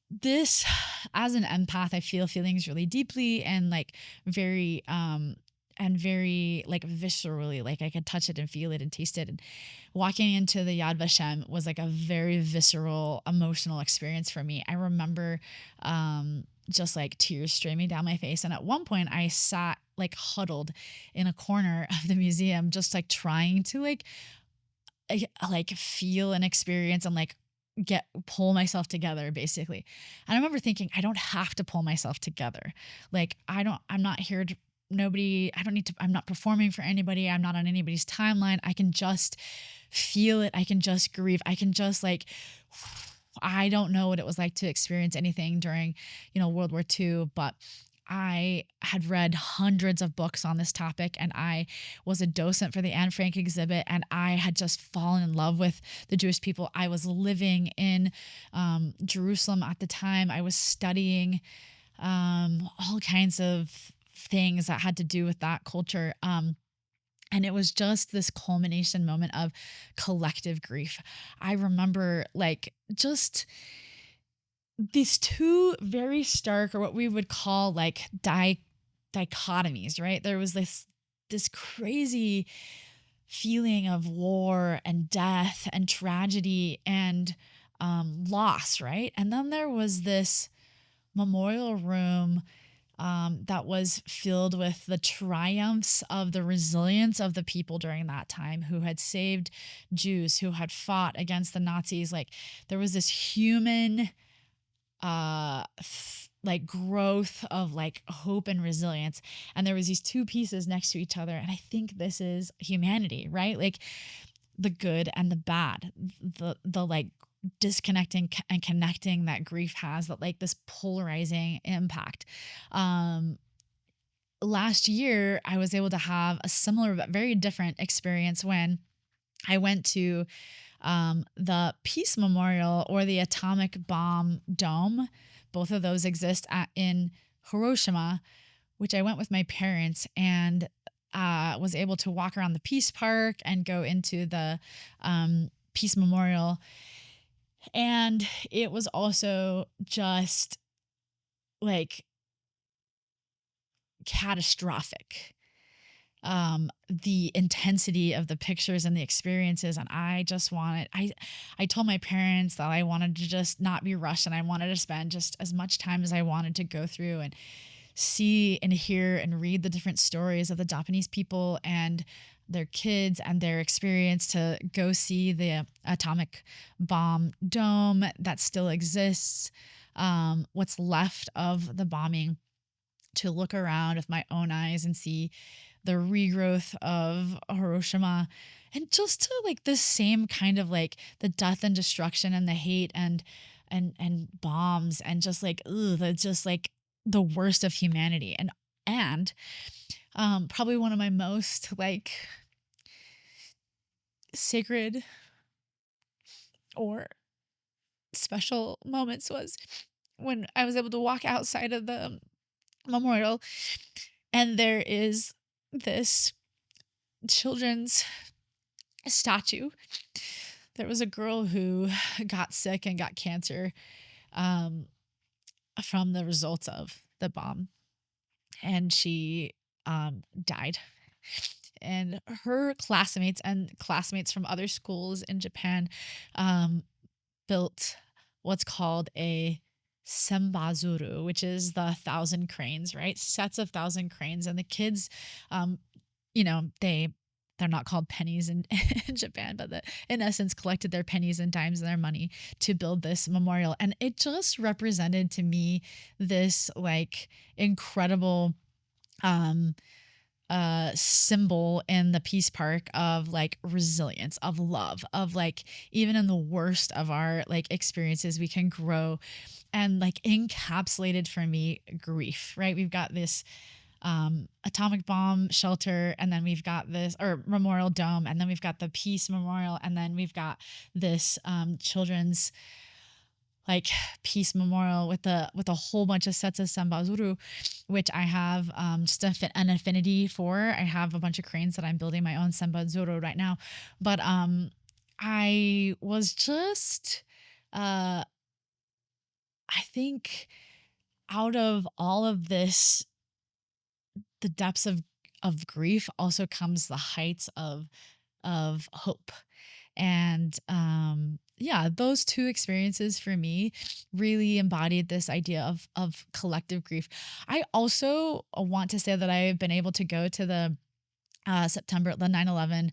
this, as an empath, I feel feelings really deeply and like very like viscerally, like I could touch it and feel it and taste it. And walking into the Yad Vashem was like a very visceral, emotional experience for me. I remember just like tears streaming down my face. And at one point I sat like huddled in a corner of the museum, just like trying to like feel and experience and like pull myself together, basically. And I remember thinking, I don't have to pull myself together. Like I'm not here to I'm not performing for anybody. I'm not on anybody's timeline. I can just feel it. I can just grieve. I can just like, I don't know what it was like to experience anything during, World War II, but I had read hundreds of books on this topic, and I was a docent for the Anne Frank exhibit, and I had just fallen in love with the Jewish people. I was living in Jerusalem at the time. I was studying all kinds of things that had to do with that culture. And it was just this culmination moment of collective grief. I remember like just these two very stark, or what we would call like dichotomies, right? There was this crazy feeling of war and death and tragedy and loss, right? And then there was this memorial room that was filled with the triumphs of the resilience of the people during that time who had saved Jews, who had fought against the Nazis. Like there was this human like growth of like hope and resilience, and there was these two pieces next to each other, and I think this is humanity, right? Like the good and the bad, the like disconnecting and connecting that grief has, that like this polarizing impact. um Last year I was able to have a similar but very different experience when I went to the Peace Memorial, or the Atomic Bomb Dome. Both of those exist in Hiroshima, which I went with my parents, and was able to walk around the Peace Park and go into the Peace Memorial. And it was also just like catastrophic, the intensity of the pictures and the experiences. And I just wanted, I told my parents that I wanted to just not be rushed, and I wanted to spend just as much time as I wanted to go through and see and hear and read the different stories of the Japanese people and their kids and their experience, to go see the atomic bomb dome that still exists, what's left of the bombing, to look around with my own eyes and see the regrowth of Hiroshima, and just to like the same kind of like the death and destruction and the hate and bombs, and just like the just like the worst of humanity. And probably one of my most like sacred or special moments was when I was able to walk outside of the memorial, and there is this children's statue. There was a girl who got sick and got cancer um, from the results of the bomb, and she died. And her classmates and classmates from other schools in Japan um, built what's called a sembazuru, which is the thousand cranes, right? Sets of thousand cranes, and the kids, um, they're not called pennies in, in Japan, but in essence collected their pennies and dimes and their money to build this memorial. And it just represented to me this like incredible um symbol in the Peace Park of like resilience, of love, of like even in the worst of our like experiences we can grow, and like encapsulated for me grief, right? We've got this atomic bomb shelter, and then we've got this, or memorial dome, and then we've got the Peace Memorial, and then we've got this children's like Peace Memorial with a whole bunch of sets of sambazuru, which I have just an affinity for. I have a bunch of cranes that I'm building my own sambazuru right now, but I was just I think out of all of this, the depths of grief also comes the heights of hope. And yeah, those two experiences for me really embodied this idea of collective grief. I also want to say that I've been able to go to the the 9/11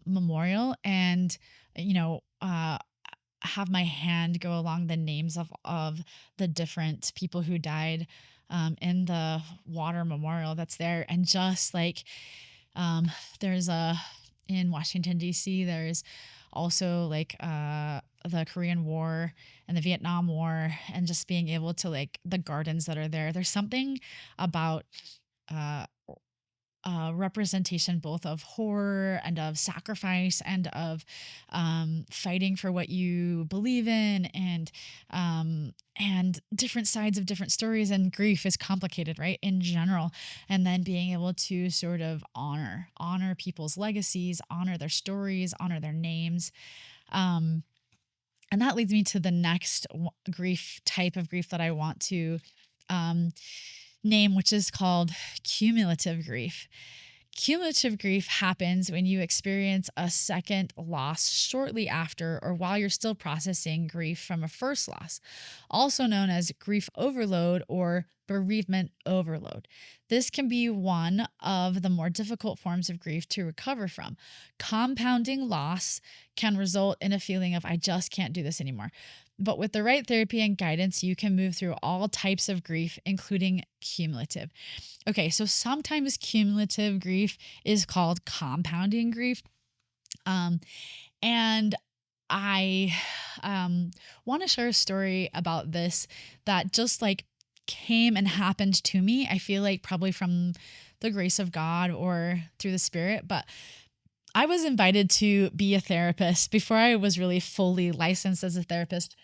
memorial, and you know have my hand go along the names of the different people who died in the water memorial that's there. And just like um, there's a in Washington D.C. there's also like the Korean War and the Vietnam War, and just being able to like the gardens that are there. There's something about uh representation both of horror and of sacrifice and of fighting for what you believe in, and different sides of different stories. And grief is complicated, right, in general. And then being able to sort of honor people's legacies, honor their stories, honor their names. um, and that leads me to the next grief type of grief that I want to um, name, which is called cumulative grief. Cumulative grief happens when you experience a second loss shortly after or while you're still processing grief from a first loss, also known as grief overload or bereavement overload. This can be one of the more difficult forms of grief to recover from. Compounding loss can result in a feeling of, I just can't do this anymore. But with the right therapy and guidance, you can move through all types of grief, including cumulative. Okay, so sometimes cumulative grief is called compounding grief. Um, and I want to share a story about this that just like came and happened to me. I feel like probably from the grace of God or through the Spirit, but I was invited to be a therapist before I was really fully licensed as a therapist.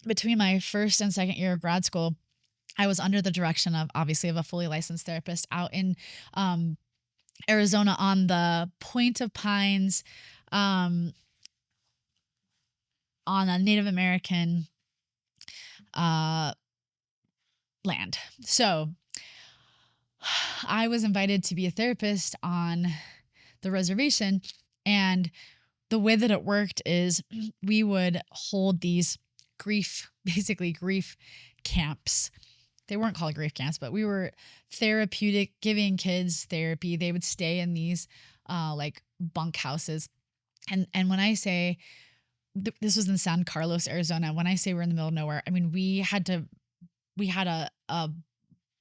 Between my first and second year of grad school, I was under the direction of obviously of a fully licensed therapist out in um, Arizona on the Point of Pines, um, on a Native American uh, land. So I was invited to be a therapist on the reservation. And the way that it worked is we would hold these basically grief camps. They weren't called grief camps, but we were therapeutic, giving kids therapy. They would stay in these like bunk houses. And when I say this was in San Carlos, Arizona, when I say we're in the middle of nowhere, I mean we had a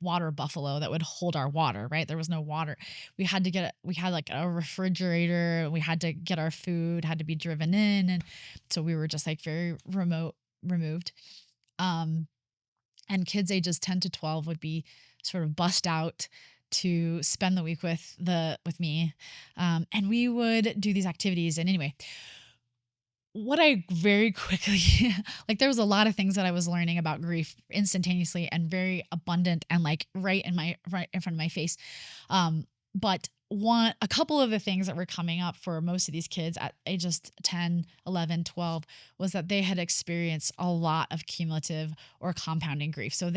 water buffalo that would hold our water, right? There was no water. We had like a refrigerator. We had to get our food, had to be driven in. And so we were just like very removed. Um, and kids ages 10 to 12 would be sort of bussed out to spend the week with me. And we would do these activities. And anyway, what I very quickly like there was a lot of things that I was learning about grief instantaneously and very abundant and like right in front of my face. But a couple of the things that were coming up for most of these kids at ages 10, 11, 12 was that they had experienced a lot of cumulative or compounding grief. So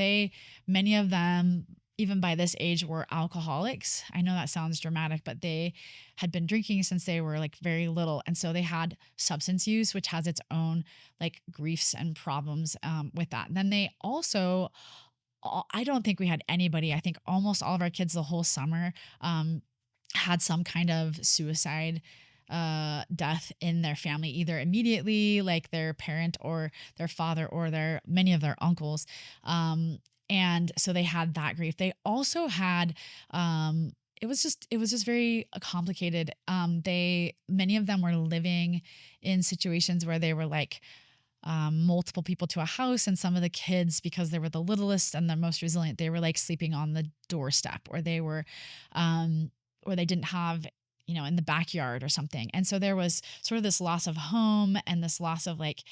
many of them, even by this age, were alcoholics. I know that sounds dramatic, but they had been drinking since they were like very little. And so they had substance use, which has its own like griefs and problems with that. And then they also, I don't think we had anybody, I think almost all of our kids the whole summer had some kind of suicide death in their family, either immediately, like their parent or their father or many of their uncles. And so they had that grief. They also had, it was just very complicated. Many of them were living in situations where they were like, multiple people to a house, and some of the kids, because they were the littlest and the most resilient, they were like sleeping on the doorstep, or they didn't have, in the backyard or something. And so there was sort of this loss of home and this loss of like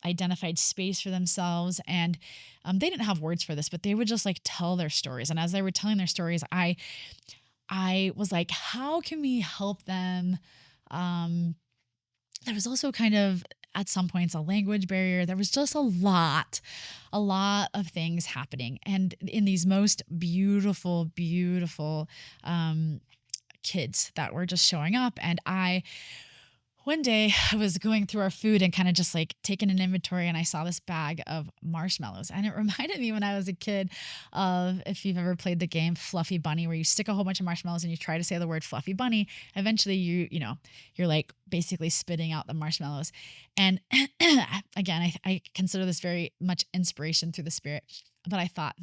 identified space for themselves. And they didn't have words for this, but they would just like tell their stories. And as they were telling their stories, I was like, how can we help them? There was also kind of at some points a language barrier. There was just a lot of things happening, and in these most beautiful, beautiful kids that were just showing up. And one day I was going through our food and kind of just like taking an inventory, and I saw this bag of marshmallows, and it reminded me when I was a kid of, if you've ever played the game Fluffy Bunny, where you stick a whole bunch of marshmallows and you try to say the word Fluffy Bunny. Eventually you're like basically spitting out the marshmallows. And again, I consider this very much inspiration through the Spirit, but I thought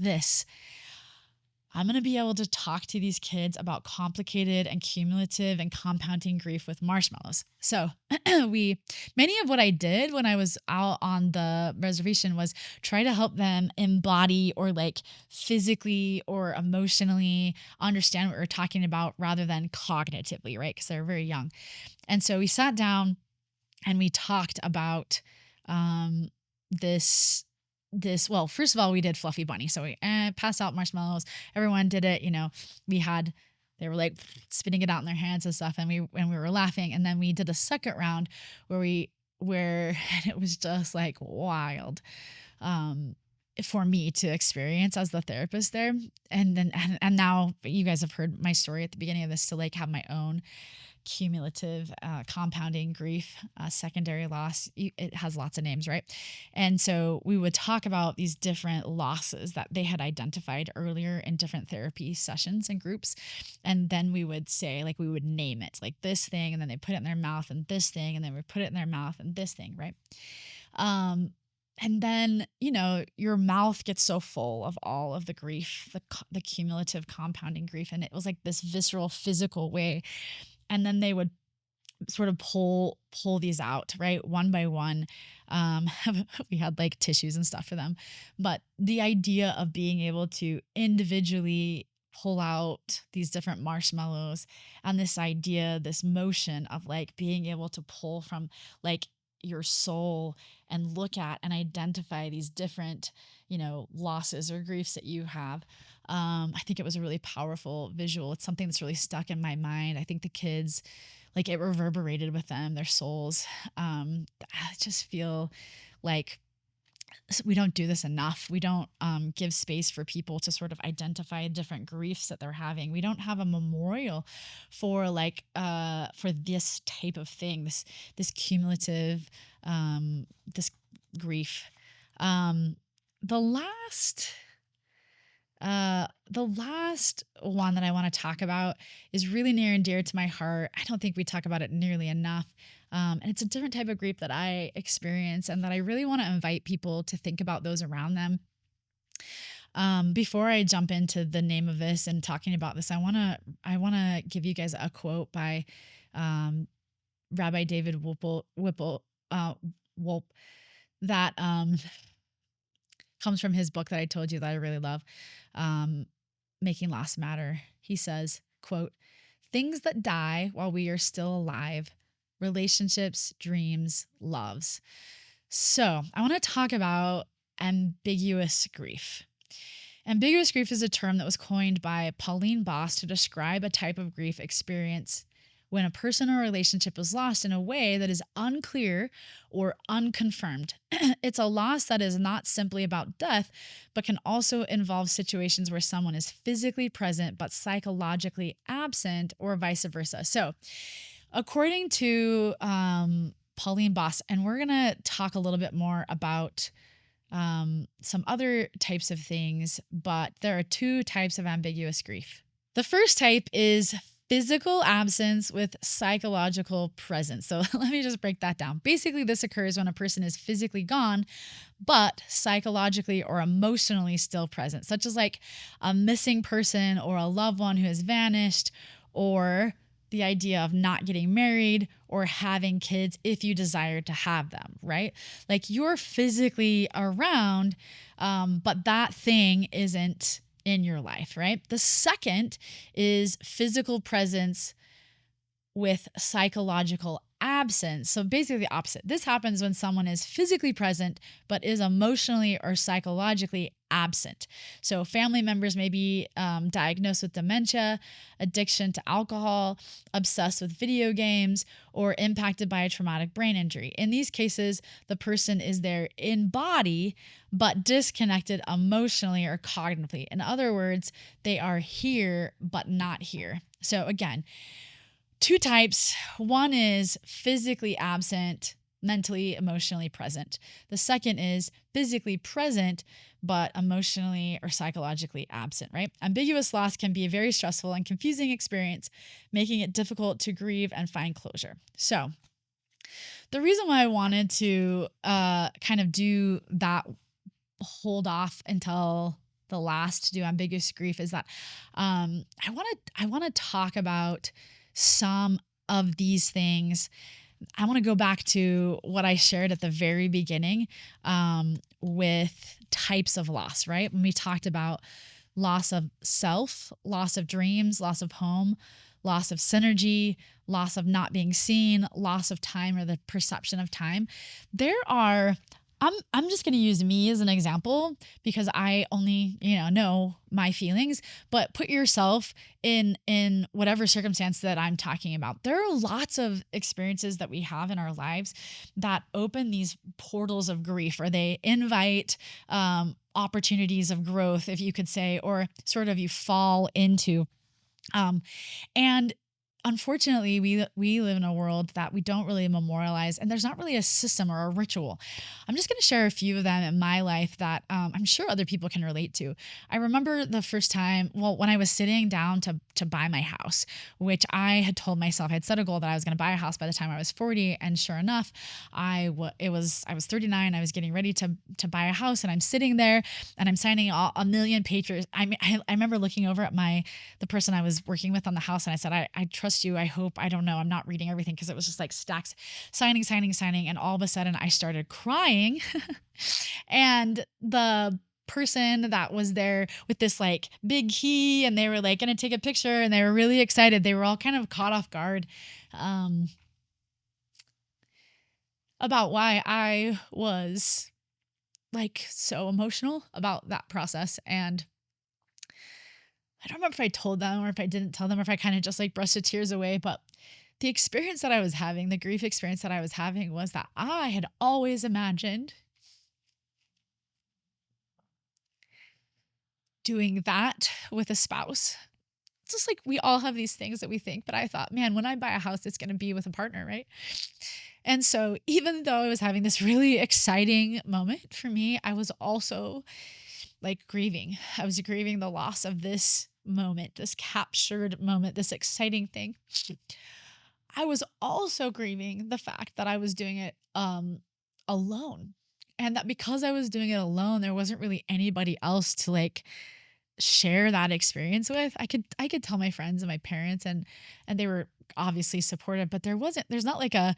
I'm going to be able to talk to these kids about complicated and cumulative and compounding grief with marshmallows. So, many of what I did when I was out on the reservation was try to help them embody or like physically or emotionally understand what we're talking about rather than cognitively, right? Because they're very young. And so we sat down and we talked about um, this well, first of all, we did fluffy bunny, so we passed out marshmallows. Everyone did it, we had they were like spitting it out in their hands and stuff, and we were laughing. And then we did a second round where and it was just like wild um for me to experience as the therapist there. And then and now you guys have heard my story at the beginning of this, to like have my own cumulative compounding grief, secondary loss. It has lots of names, right? And so we would talk about these different losses that they had identified earlier in different therapy sessions and groups. And then we would say, like, we would name it like this thing, and then they put it in their mouth, and this thing, and then we put it in their mouth, and this thing, right? Um, and then, your mouth gets so full of all of the grief, the cumulative compounding grief. And it was like this visceral, physical way. And then they would sort of pull these out, right, one by one. um we had like tissues and stuff for them, but the idea of being able to individually pull out these different marshmallows, and this motion of like being able to pull from like your soul and look at and identify these different losses or griefs that you have. I think it was a really powerful visual. It's something that's really stuck in my mind. I think the kids, like, it reverberated with them, their souls. I just feel like we don't do this enough. We don't give space for people to sort of identify different griefs that they're having. We don't have a memorial for for this type of thing, this cumulative this grief. Um, the last the last one that I want to talk about is really near and dear to my heart. I don't think we talk about it nearly enough. And it's a different type of grief that I experience, and that I really want to invite people to think about those around them. Before I jump into the name of this and talking about this, I wanna give you guys a quote by um, Rabbi David Wolp, that comes from his book that I told you that I really love, um, Making Loss Matter. He says, quote, "Things that die while we are still alive, relationships, dreams, loves." So I want to talk about ambiguous grief. Ambiguous grief is a term that was coined by Pauline Boss to describe a type of grief experience when a person or relationship is lost in a way that is unclear or unconfirmed. It's a loss that is not simply about death, but can also involve situations where someone is physically present but psychologically absent, or vice versa. So, according to Pauline Boss, and we're going to talk a little bit more about some other types of things, but there are two types of ambiguous grief. The first type is physical absence with psychological presence. So let me just break that down. Basically, this occurs when a person is physically gone, but psychologically or emotionally still present, such as like a missing person or a loved one who has vanished, or the idea of not getting married or having kids if you desire to have them, right? Like, you're physically around, but that thing isn't in your life, right? The second is physical presence with psychological absence. So basically the opposite. This happens when someone is physically present but is emotionally or psychologically absent. So family members may be diagnosed with dementia, addiction to alcohol, obsessed with video games, or impacted by a traumatic brain injury. In these cases, the person is there in body but disconnected emotionally or cognitively. In other words, they are here but not here. So again, two types. One is physically absent, mentally, emotionally present. The second is physically present, but emotionally or psychologically absent, right? Ambiguous loss can be a very stressful and confusing experience, making it difficult to grieve and find closure. So, the reason why I wanted to kind of do that, hold off until the last to do ambiguous grief is that I want to talk about some of these things. I want to go back to what I shared at the very beginning with types of loss, right? When we talked about loss of self, loss of dreams, loss of home, loss of synergy, loss of not being seen, loss of time or the perception of time. There are I'm just going to use me as an example because I only, know my feelings, but put yourself in whatever circumstance that I'm talking about. There are lots of experiences that we have in our lives that open these portals of grief, or they invite opportunities of growth, if you could say, or sort of you fall into. Um, and unfortunately, we live in a world that we don't really memorialize, and there's not really a system or a ritual. I'm just going to share a few of them in my life that I'm sure other people can relate to. I remember the first time, well, when I was sitting down to buy my house, which I had told myself, I had set a goal that I was going to buy a house by the time I was 40, and sure enough, I was 39. I was getting ready to buy a house, and I'm sitting there and I'm signing a million papers. I remember looking over at the person I was working with on the house, and I said, I trust you. I hope, I don't know. I'm not reading everything because it was just like stacks, signing. And all of a sudden I started crying and the person that was there with this like big key, and they were like going to take a picture, and they were really excited. They were all kind of caught off guard about why I was like so emotional about that process. And I don't remember if I told them or if I didn't tell them, or if I kind of just like brushed the tears away. But the experience that I was having, the grief experience that I was having, was that I had always imagined doing that with a spouse. It's just like we all have these things that we think, but I thought, man, when I buy a house, it's going to be with a partner, right? And so even though I was having this really exciting moment for me, I was also like grieving. I was grieving the loss of this moment, this captured moment, this exciting thing. I was also grieving the fact that I was doing it alone. And that because I was doing it alone, there wasn't really anybody else to like share that experience with. I could tell my friends and my parents, and they were obviously supportive, but there's not like a,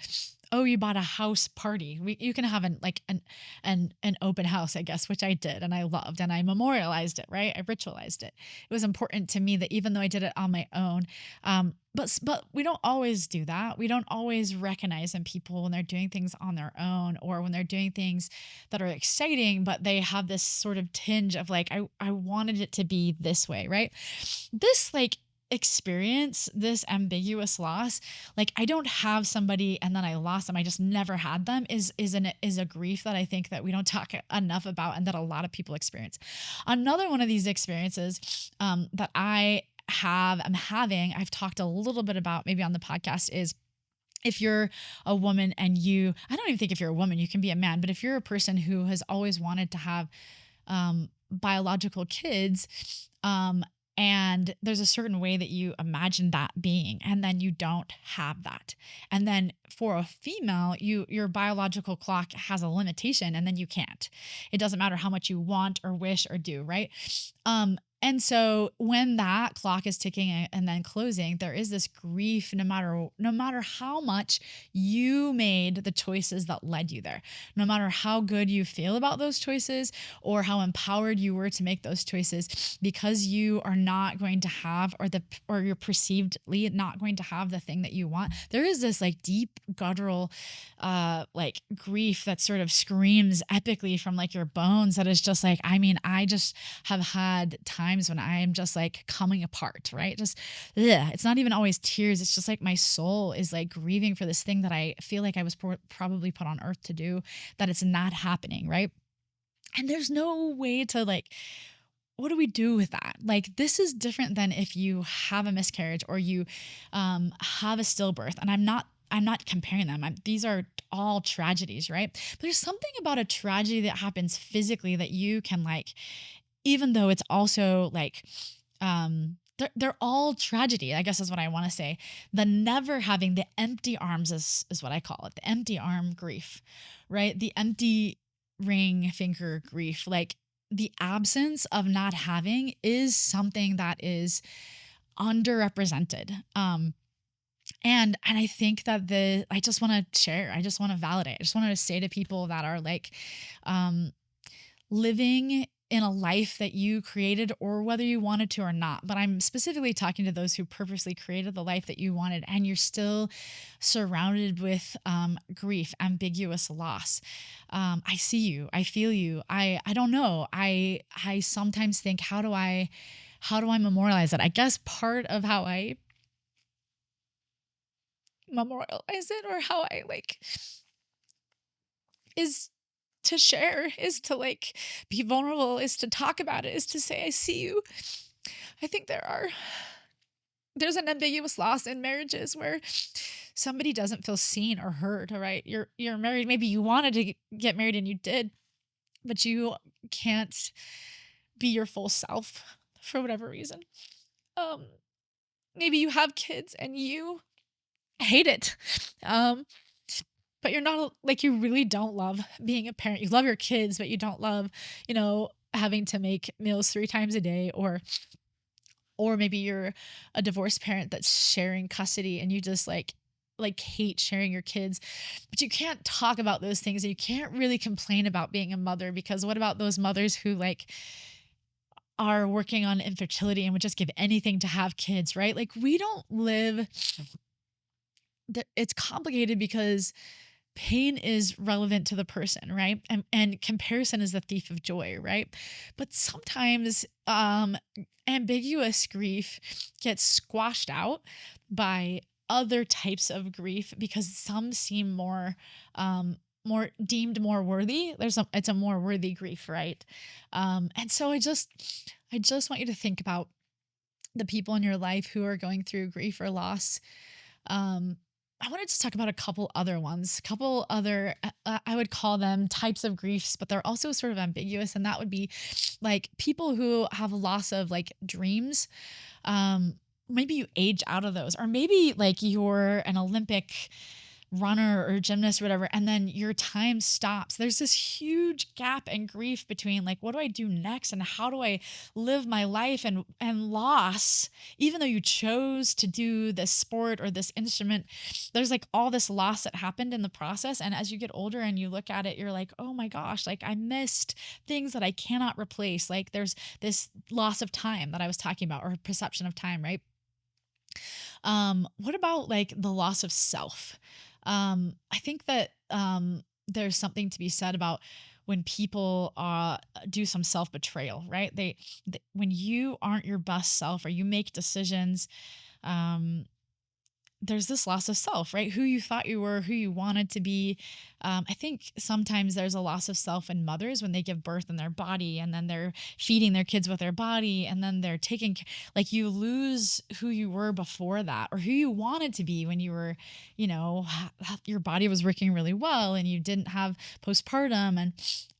oh, you bought a house party. You can have an open house, I guess, which I did and I loved, and I memorialized it, right? I ritualized it. It was important to me that even though I did it on my own, but we don't always do that. We don't always recognize in people when they're doing things on their own, or when they're doing things that are exciting, but they have this sort of tinge of like, I wanted it to be this way, right? This like experience, this ambiguous loss, like I don't have somebody and then I lost them, I just never had them, is a grief that I think that we don't talk enough about, and that a lot of people experience. Another one of these experiences that I'm having, I've talked a little bit about maybe on the podcast, is if you're a woman and I don't even think if you're a woman, you can be a man, but if you're a person who has always wanted to have biological kids, and there's a certain way that you imagine that being, and then you don't have that. And then for a female, your biological clock has a limitation, and then you can't. It doesn't matter how much you want or wish or do, right? And so when that clock is ticking and then closing, there is this grief no matter how much you made the choices that led you there, no matter how good you feel about those choices or how empowered you were to make those choices, because you are not going to have, or you're perceivedly not going to have the thing that you want. There is this like deep guttural like grief that sort of screams epically from like your bones, that is just like, I mean, I just have had times when I am just like coming apart, right? Just, it's not even always tears. It's just like my soul is like grieving for this thing that I feel like I was probably put on earth to do, that it's not happening, right? And there's no way to like, what do we do with that? Like, this is different than if you have a miscarriage or you have a stillbirth. And I'm not comparing them. These are all tragedies, right? But there's something about a tragedy that happens physically that you can like, even though it's also like, they're all tragedy, I guess is what I want to say. The never having, the empty arms is what I call it, the empty arm grief, right? The empty ring finger grief. Like the absence of not having is something that is underrepresented. And I think that I just want to share, I just want to validate, I just want to say to people that are like, um, living in a life that you created, or whether you wanted to or not. But I'm specifically talking to those who purposely created the life that you wanted, and you're still surrounded with grief, ambiguous loss. I see you. I feel you. I don't know. I sometimes think, how do I memorialize it? I guess part of how I memorialize it, or how I like, is to share, is to like be vulnerable, is to talk about it, is to say, I see you. I think there's an ambiguous loss in marriages where somebody doesn't feel seen or heard, all right? You're married, maybe you wanted to get married and you did, but you can't be your full self for whatever reason. Um Maybe you have kids and you hate it. Um but you're not like, you really don't love being a parent. You love your kids, but you don't love, having to make meals 3 times a day, or maybe you're a divorced parent that's sharing custody and you just like hate sharing your kids, but you can't talk about those things, and you can't really complain about being a mother, because what about those mothers who like are working on infertility and would just give anything to have kids, right? Like, we don't live, it's complicated because pain is relevant to the person, right? And comparison is the thief of joy, right? But sometimes ambiguous grief gets squashed out by other types of grief, because some seem more deemed more worthy. It's a more worthy grief, right? And so I just want you to think about the people in your life who are going through grief or loss. um, I wanted to talk about a couple other ones, a couple other, I would call them types of griefs, but they're also sort of ambiguous. And that would be like people who have a loss of like dreams. Maybe you age out of those, or maybe like you're an Olympic runner or gymnast or whatever, and then your time stops. There's this huge gap and grief between like, what do I do next, and how do I live my life, and loss, even though you chose to do this sport or this instrument, there's like all this loss that happened in the process. And as you get older and you look at it, you're like, oh my gosh, like I missed things that I cannot replace. Like there's this loss of time that I was talking about, or perception of time, right? What about like the loss of self? I think that there's something to be said about when people do some self betrayal, right? When you aren't your best self, or you make decisions, um, there's this loss of self, right? Who you thought you were, who you wanted to be. I think sometimes there's a loss of self in mothers when they give birth in their body, and then they're feeding their kids with their body, and then they're like, you lose who you were before that, or who you wanted to be when you were, your body was working really well and you didn't have postpartum.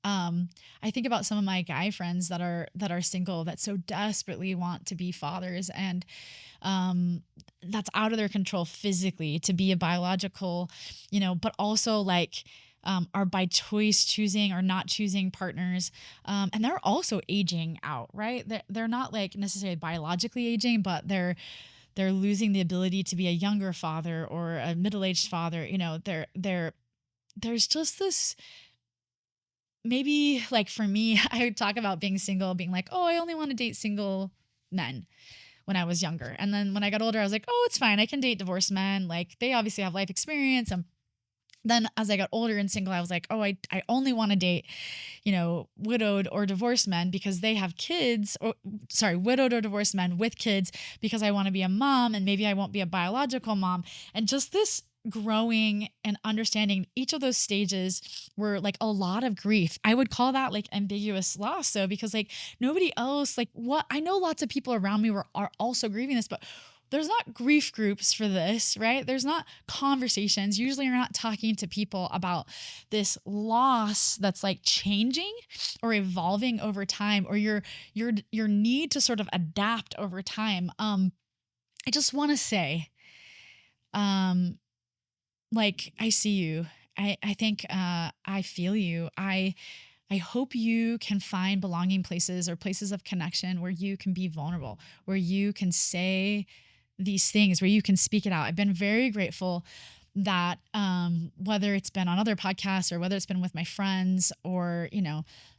And I think about some of my guy friends that are single, that so desperately want to be fathers, and um that's out of their control physically to be a biological, but also like are by choice choosing or not choosing partners. And they're also aging out, right? They're not like necessarily biologically aging, but they're losing the ability to be a younger father or a middle-aged father. There's just this, maybe like for me, I would talk about being single, being like, oh, I only want to date single men when I was younger. And then when I got older, I was like, oh, it's fine. I can date divorced men. Like they obviously have life experience. And then as I got older and single, I was like, oh, I only want to date, widowed or divorced men because they have kids, or sorry, widowed or divorced men with kids, because I want to be a mom and maybe I won't be a biological mom. And just this growing and understanding each of those stages were like a lot of grief. I would call that like ambiguous loss though, because like nobody else, like what I know lots of people around me are also grieving this, but there's not grief groups for this, right? There's not conversations. Usually you're not talking to people about this loss that's like changing or evolving over time, or your need to sort of adapt over time. I just want to say, um, like, I see you. I think I feel you. I I hope you can find belonging places or places of connection where you can be vulnerable, where you can say these things, where you can speak it out. I've been very grateful that whether it's been on other podcasts or whether it's been with my friends or,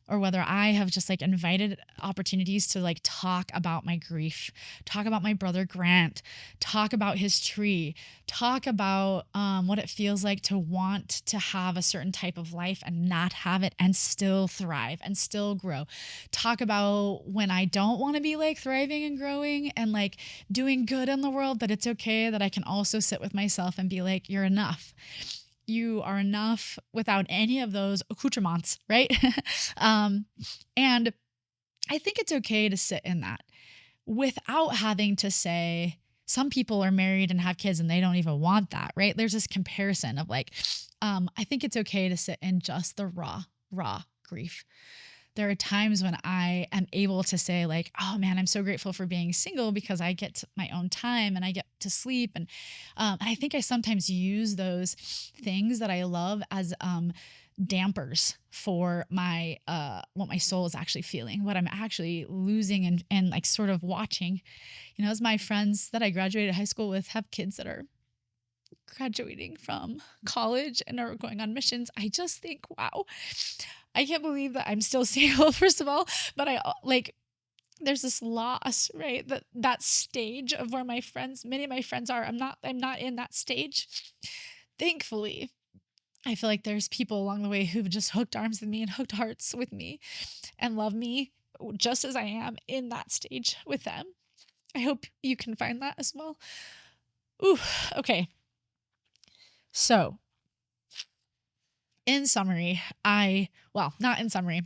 or whether I have just like invited opportunities to like talk about my grief, talk about my brother Grant, talk about his tree, talk about what it feels like to want to have a certain type of life and not have it and still thrive and still grow. Talk about when I don't want to be like thriving and growing and like doing good in the world, that it's okay, that I can also sit with myself and be like, you're enough. You are enough without any of those accoutrements, right? And I think it's okay to sit in that without having to say, some people are married and have kids and they don't even want that, right? There's this comparison of like, I think it's okay to sit in just the raw grief. There are times when I am able to say like, oh man, I'm so grateful for being single because I get my own time and I get to sleep. And I think I sometimes use those things that I love as dampers for my what my soul is actually feeling, what I'm actually losing and like sort of watching. As my friends that I graduated high school with have kids that are graduating from college and are going on missions, I just think, wow, I can't believe that I'm still single, first of all, but I like, there's this loss, right? That stage of where many of my friends are. I'm not in that stage. Thankfully, I feel like there's people along the way who've just hooked arms with me and hooked hearts with me and love me just as I am in that stage with them. I hope you can find that as well. Ooh, okay. So, in summary, not in summary.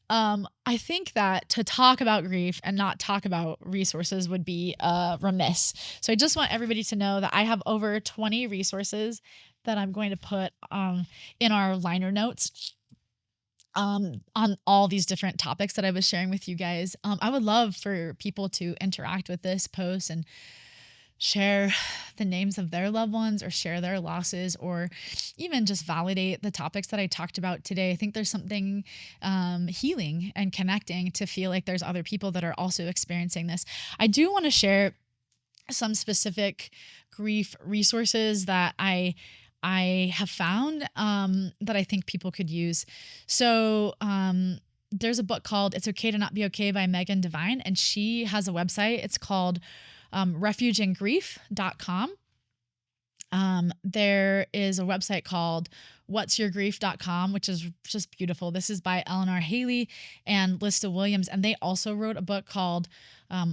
I think that to talk about grief and not talk about resources would be remiss. So I just want everybody to know that I have over 20 resources that I'm going to put in our liner notes on all these different topics that I was sharing with you guys. I would love for people to interact with this post and share the names of their loved ones or share their losses or even just validate the topics that I talked about today. I think there's something healing and connecting to feel like there's other people that are also experiencing this. I do want to share some specific grief resources that I have found that I think people could use. So there's a book called It's Okay to Not Be Okay by Megan Devine, and she has a website. It's called refugeingrief.com. There is a website called whatsyourgrief.com, which is just beautiful. This is by Eleanor Haley and Lista Williams, and they also wrote a book called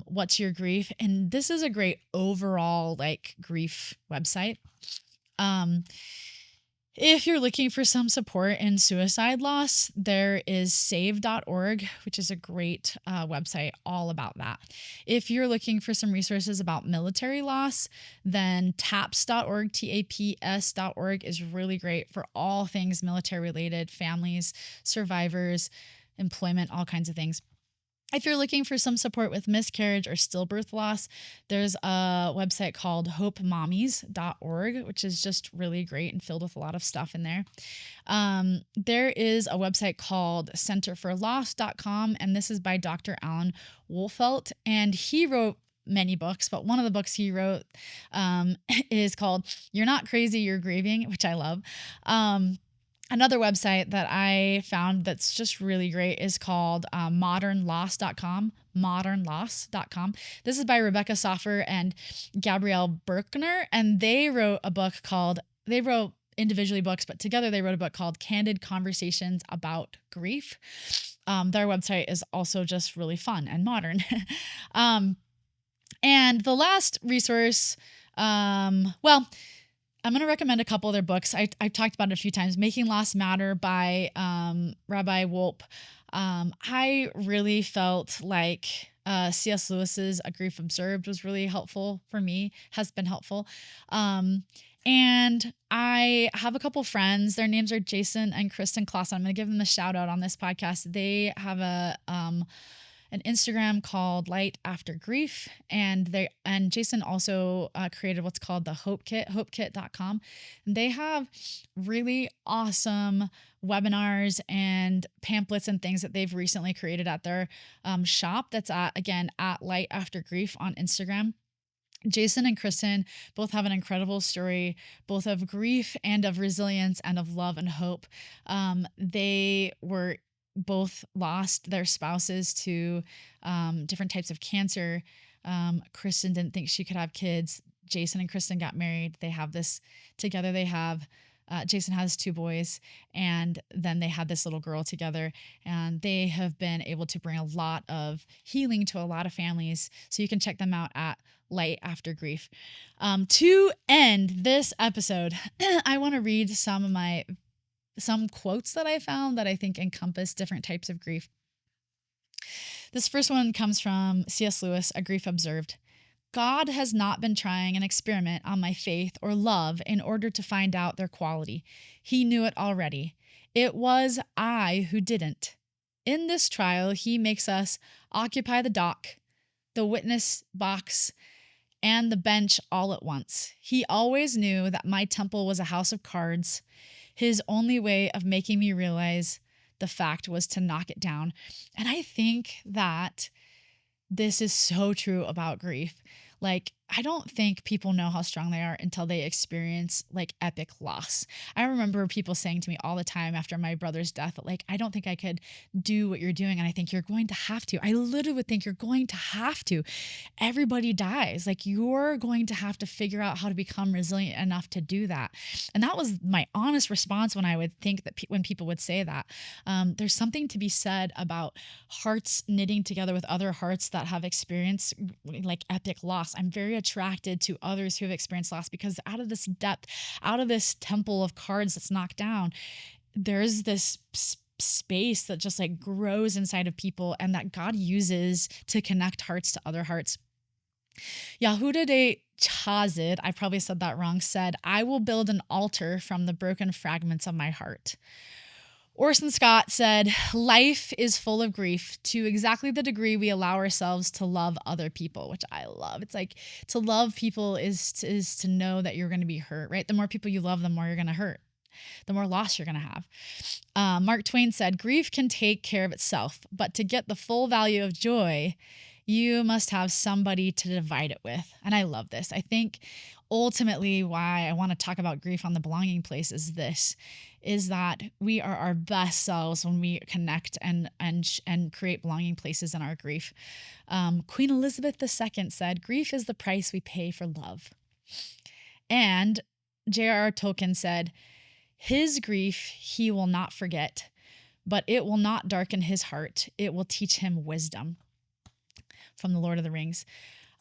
What's Your Grief? And this is a great overall like grief website. If you're looking for some support in suicide loss, there is save.org, which is a great website all about that. If you're looking for some resources about military loss, then taps.org, taps.org is really great for all things military related, families, survivors, employment, all kinds of things. If you're looking for some support with miscarriage or stillbirth loss, there's a website called hopemommies.org, which is just really great and filled with a lot of stuff in there. There is a website called centerforloss.com, and this is by Dr. Alan Wolfelt, and he wrote many books, but one of the books he wrote is called You're Not Crazy, You're Grieving, which I love. Another website that I found that's just really great is called modernloss.com, modernloss.com. This is by Rebecca Soffer and Gabrielle Berkner, and they wrote individually books, but together they wrote a book called Candid Conversations About Grief. Their website is also just really fun and modern. And the last resource, I'm going to recommend a couple of their books. I've talked about it a few times. Making Loss Matter by Rabbi Wolpe. I really felt like C.S. Lewis's A Grief Observed was really helpful for me, has been helpful. And I have a couple friends. Their names are Jason and Kristen Clausen. I'm going to give them a shout out on this podcast. They have an Instagram called Light After Grief, and Jason also created what's called the Hope Kit, hopekit.com. And they have really awesome webinars and pamphlets and things that they've recently created at their shop. That's at Light After Grief on Instagram. Jason and Kristen both have an incredible story, both of grief and of resilience and of love and hope. They were both lost their spouses to different types of cancer. Kristen didn't think she could have kids. Jason and Kristen got married. They have this together. Jason has two boys, and then they had this little girl together, and they have been able to bring a lot of healing to a lot of families. So you can check them out at Light After Grief. To end this episode, I want to read some quotes that I found that I think encompass different types of grief. This first one comes from C.S. Lewis, A Grief Observed. God has not been trying an experiment on my faith or love in order to find out their quality. He knew it already. It was I who didn't. In this trial, he makes us occupy the dock, the witness box, and the bench all at once. He always knew that my temple was a house of cards. His only way of making me realize the fact was to knock it down. And I think that this is so true about grief. Like, I don't think people know how strong they are until they experience like epic loss. I remember people saying to me all the time after my brother's death, like, I don't think I could do what you're doing. And I think you're going to have to. I literally would think you're going to have to. Everybody dies. Like, you're going to have to figure out how to become resilient enough to do that. And that was my honest response when I would think that when people would say that. There's something to be said about hearts knitting together with other hearts that have experienced like epic loss. I'm very attracted to others who have experienced loss because out of this depth, out of this temple of cards that's knocked down, there's this space that just like grows inside of people and that God uses to connect hearts to other hearts. Yahuda de Chazid, I probably said that wrong, said, I will build an altar from the broken fragments of my heart. Orson Scott said, life is full of grief to exactly the degree we allow ourselves to love other people, which I love. It's like to love people is to know that you're going to be hurt, right? The more people you love, the more you're going to hurt, the more loss you're going to have. Mark Twain said, grief can take care of itself, but to get the full value of joy, you must have somebody to divide it with. And I love this. I think ultimately why I want to talk about grief on the belonging place is that we are our best selves when we connect and create belonging places in our grief. Queen Elizabeth II said, grief is the price we pay for love. And J.R.R. Tolkien said, his grief he will not forget, but it will not darken his heart. It will teach him wisdom. From the Lord of the Rings.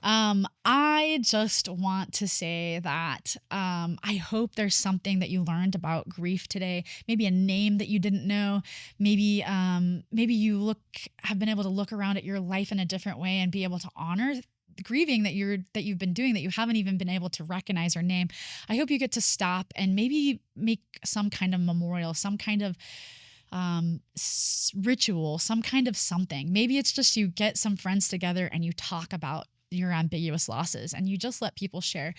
I just want to say that I hope there's something that you learned about grief today. Maybe a name that you didn't know. Maybe you have been able to look around at your life in a different way and be able to honor the grieving that you've been doing that you haven't even been able to recognize or name. I hope you get to stop and maybe make some kind of memorial, some kind of ritual, some kind of something. Maybe it's just you get some friends together and you talk about your ambiguous losses and you just let people share.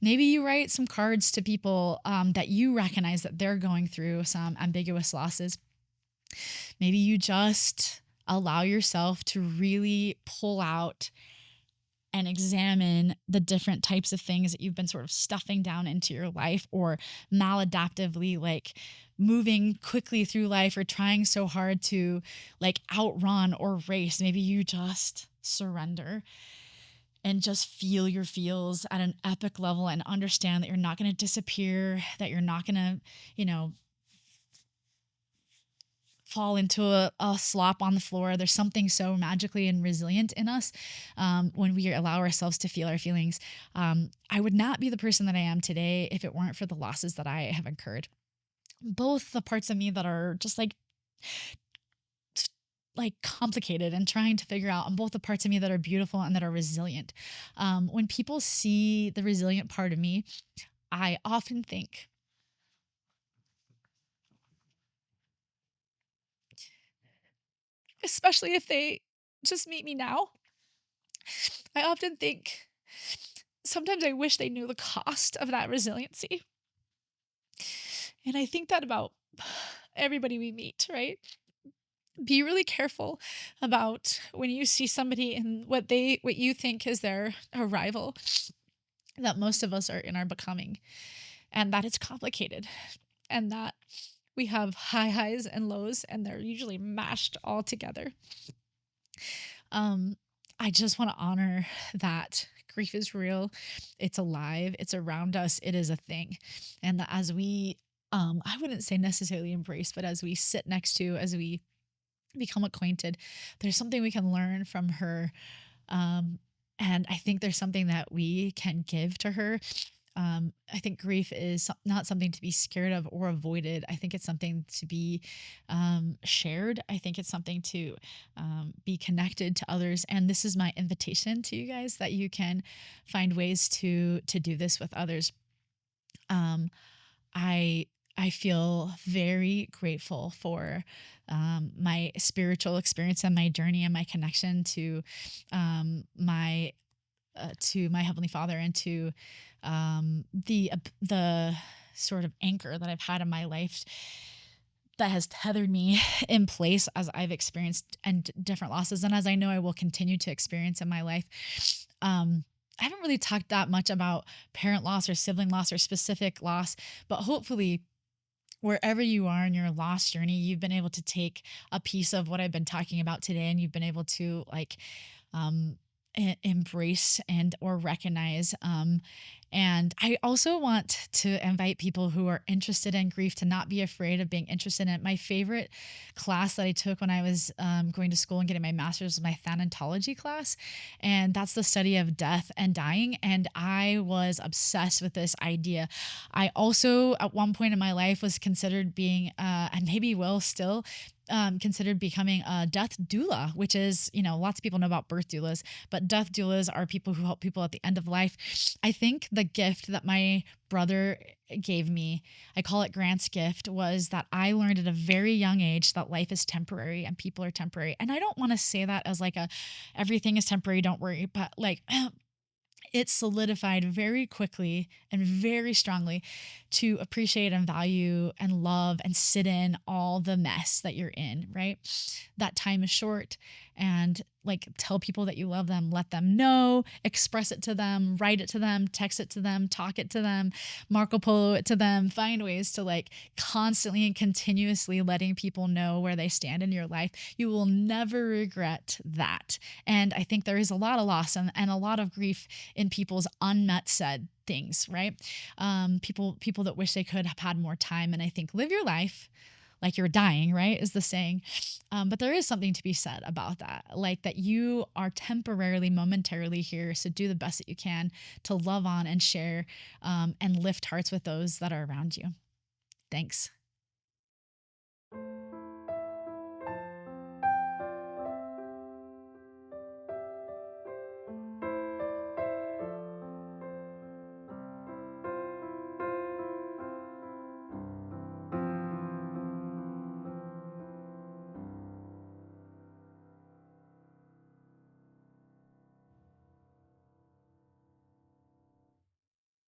Maybe you write some cards to people that you recognize that they're going through some ambiguous losses. Maybe you just allow yourself to really pull out and examine the different types of things that you've been sort of stuffing down into your life or maladaptively like moving quickly through life or trying so hard to like outrun or race. Maybe you just surrender and just feel your feels at an epic level and understand that you're not going to disappear, that you're not going to, fall into a slop on the floor. There's something so magically and resilient in us when we allow ourselves to feel our feelings. I would not be the person that I am today if it weren't for the losses that I have incurred. Both the parts of me that are just like complicated and trying to figure out, and both the parts of me that are beautiful and that are resilient. When people see the resilient part of me, I often think, especially if they just meet me now. I often think sometimes I wish they knew the cost of that resiliency. And I think that about everybody we meet, right? Be really careful about when you see somebody in what you think is their arrival, that most of us are in our becoming, and that it's complicated, and that we have high highs and lows, and they're usually mashed all together. Um, I just want to honor that grief is real, it's alive, it's around us, it is a thing. And that as we, I wouldn't say necessarily embrace, but as we sit next to, as we become acquainted, there's something we can learn from her. Um, and I think there's something that we can give to her. I think grief is not something to be scared of or avoided. I think it's something to be shared. I think it's something to be connected to others. And this is my invitation to you guys that you can find ways to do this with others. Um, I I feel very grateful for my spiritual experience and my journey and my connection my to my heavenly Father and to the sort of anchor that I've had in my life that has tethered me in place as I've experienced and different losses, and as I know I will continue to experience in my life. I haven't really talked that much about parent loss or sibling loss or specific loss, but hopefully wherever you are in your loss journey, you've been able to take a piece of what I've been talking about today, and you've been able to like um, embrace and or recognize. And I also want to invite people who are interested in grief to not be afraid of being interested in it. My favorite class that I took when I was going to school and getting my master's was my thanatology class, and that's the study of death and dying. And I was obsessed with this idea. I also, at one point in my life, was considered being, and maybe will still, considered becoming a death doula, which is, lots of people know about birth doulas, but death doulas are people who help people at the end of life. I think the gift that my brother gave me, I call it Grant's gift, was that I learned at a very young age that life is temporary and people are temporary. And I don't want to say that as like a everything is temporary, don't worry, but like it solidified very quickly and very strongly to appreciate and value and love and sit in all the mess that you're in, right? That time is short, and like tell people that you love them, let them know, express it to them, write it to them, text it to them, talk it to them, Marco Polo it to them, find ways to like constantly and continuously letting people know where they stand in your life. You will never regret that. And I think there is a lot of loss and a lot of grief in people's unmet said things, right? People that wish they could have had more time. And I think live your life like you're dying, right? Is the saying. But there is something to be said about that, like that you are temporarily, momentarily here. So do the best that you can to love on and share and lift hearts with those that are around you. Thanks.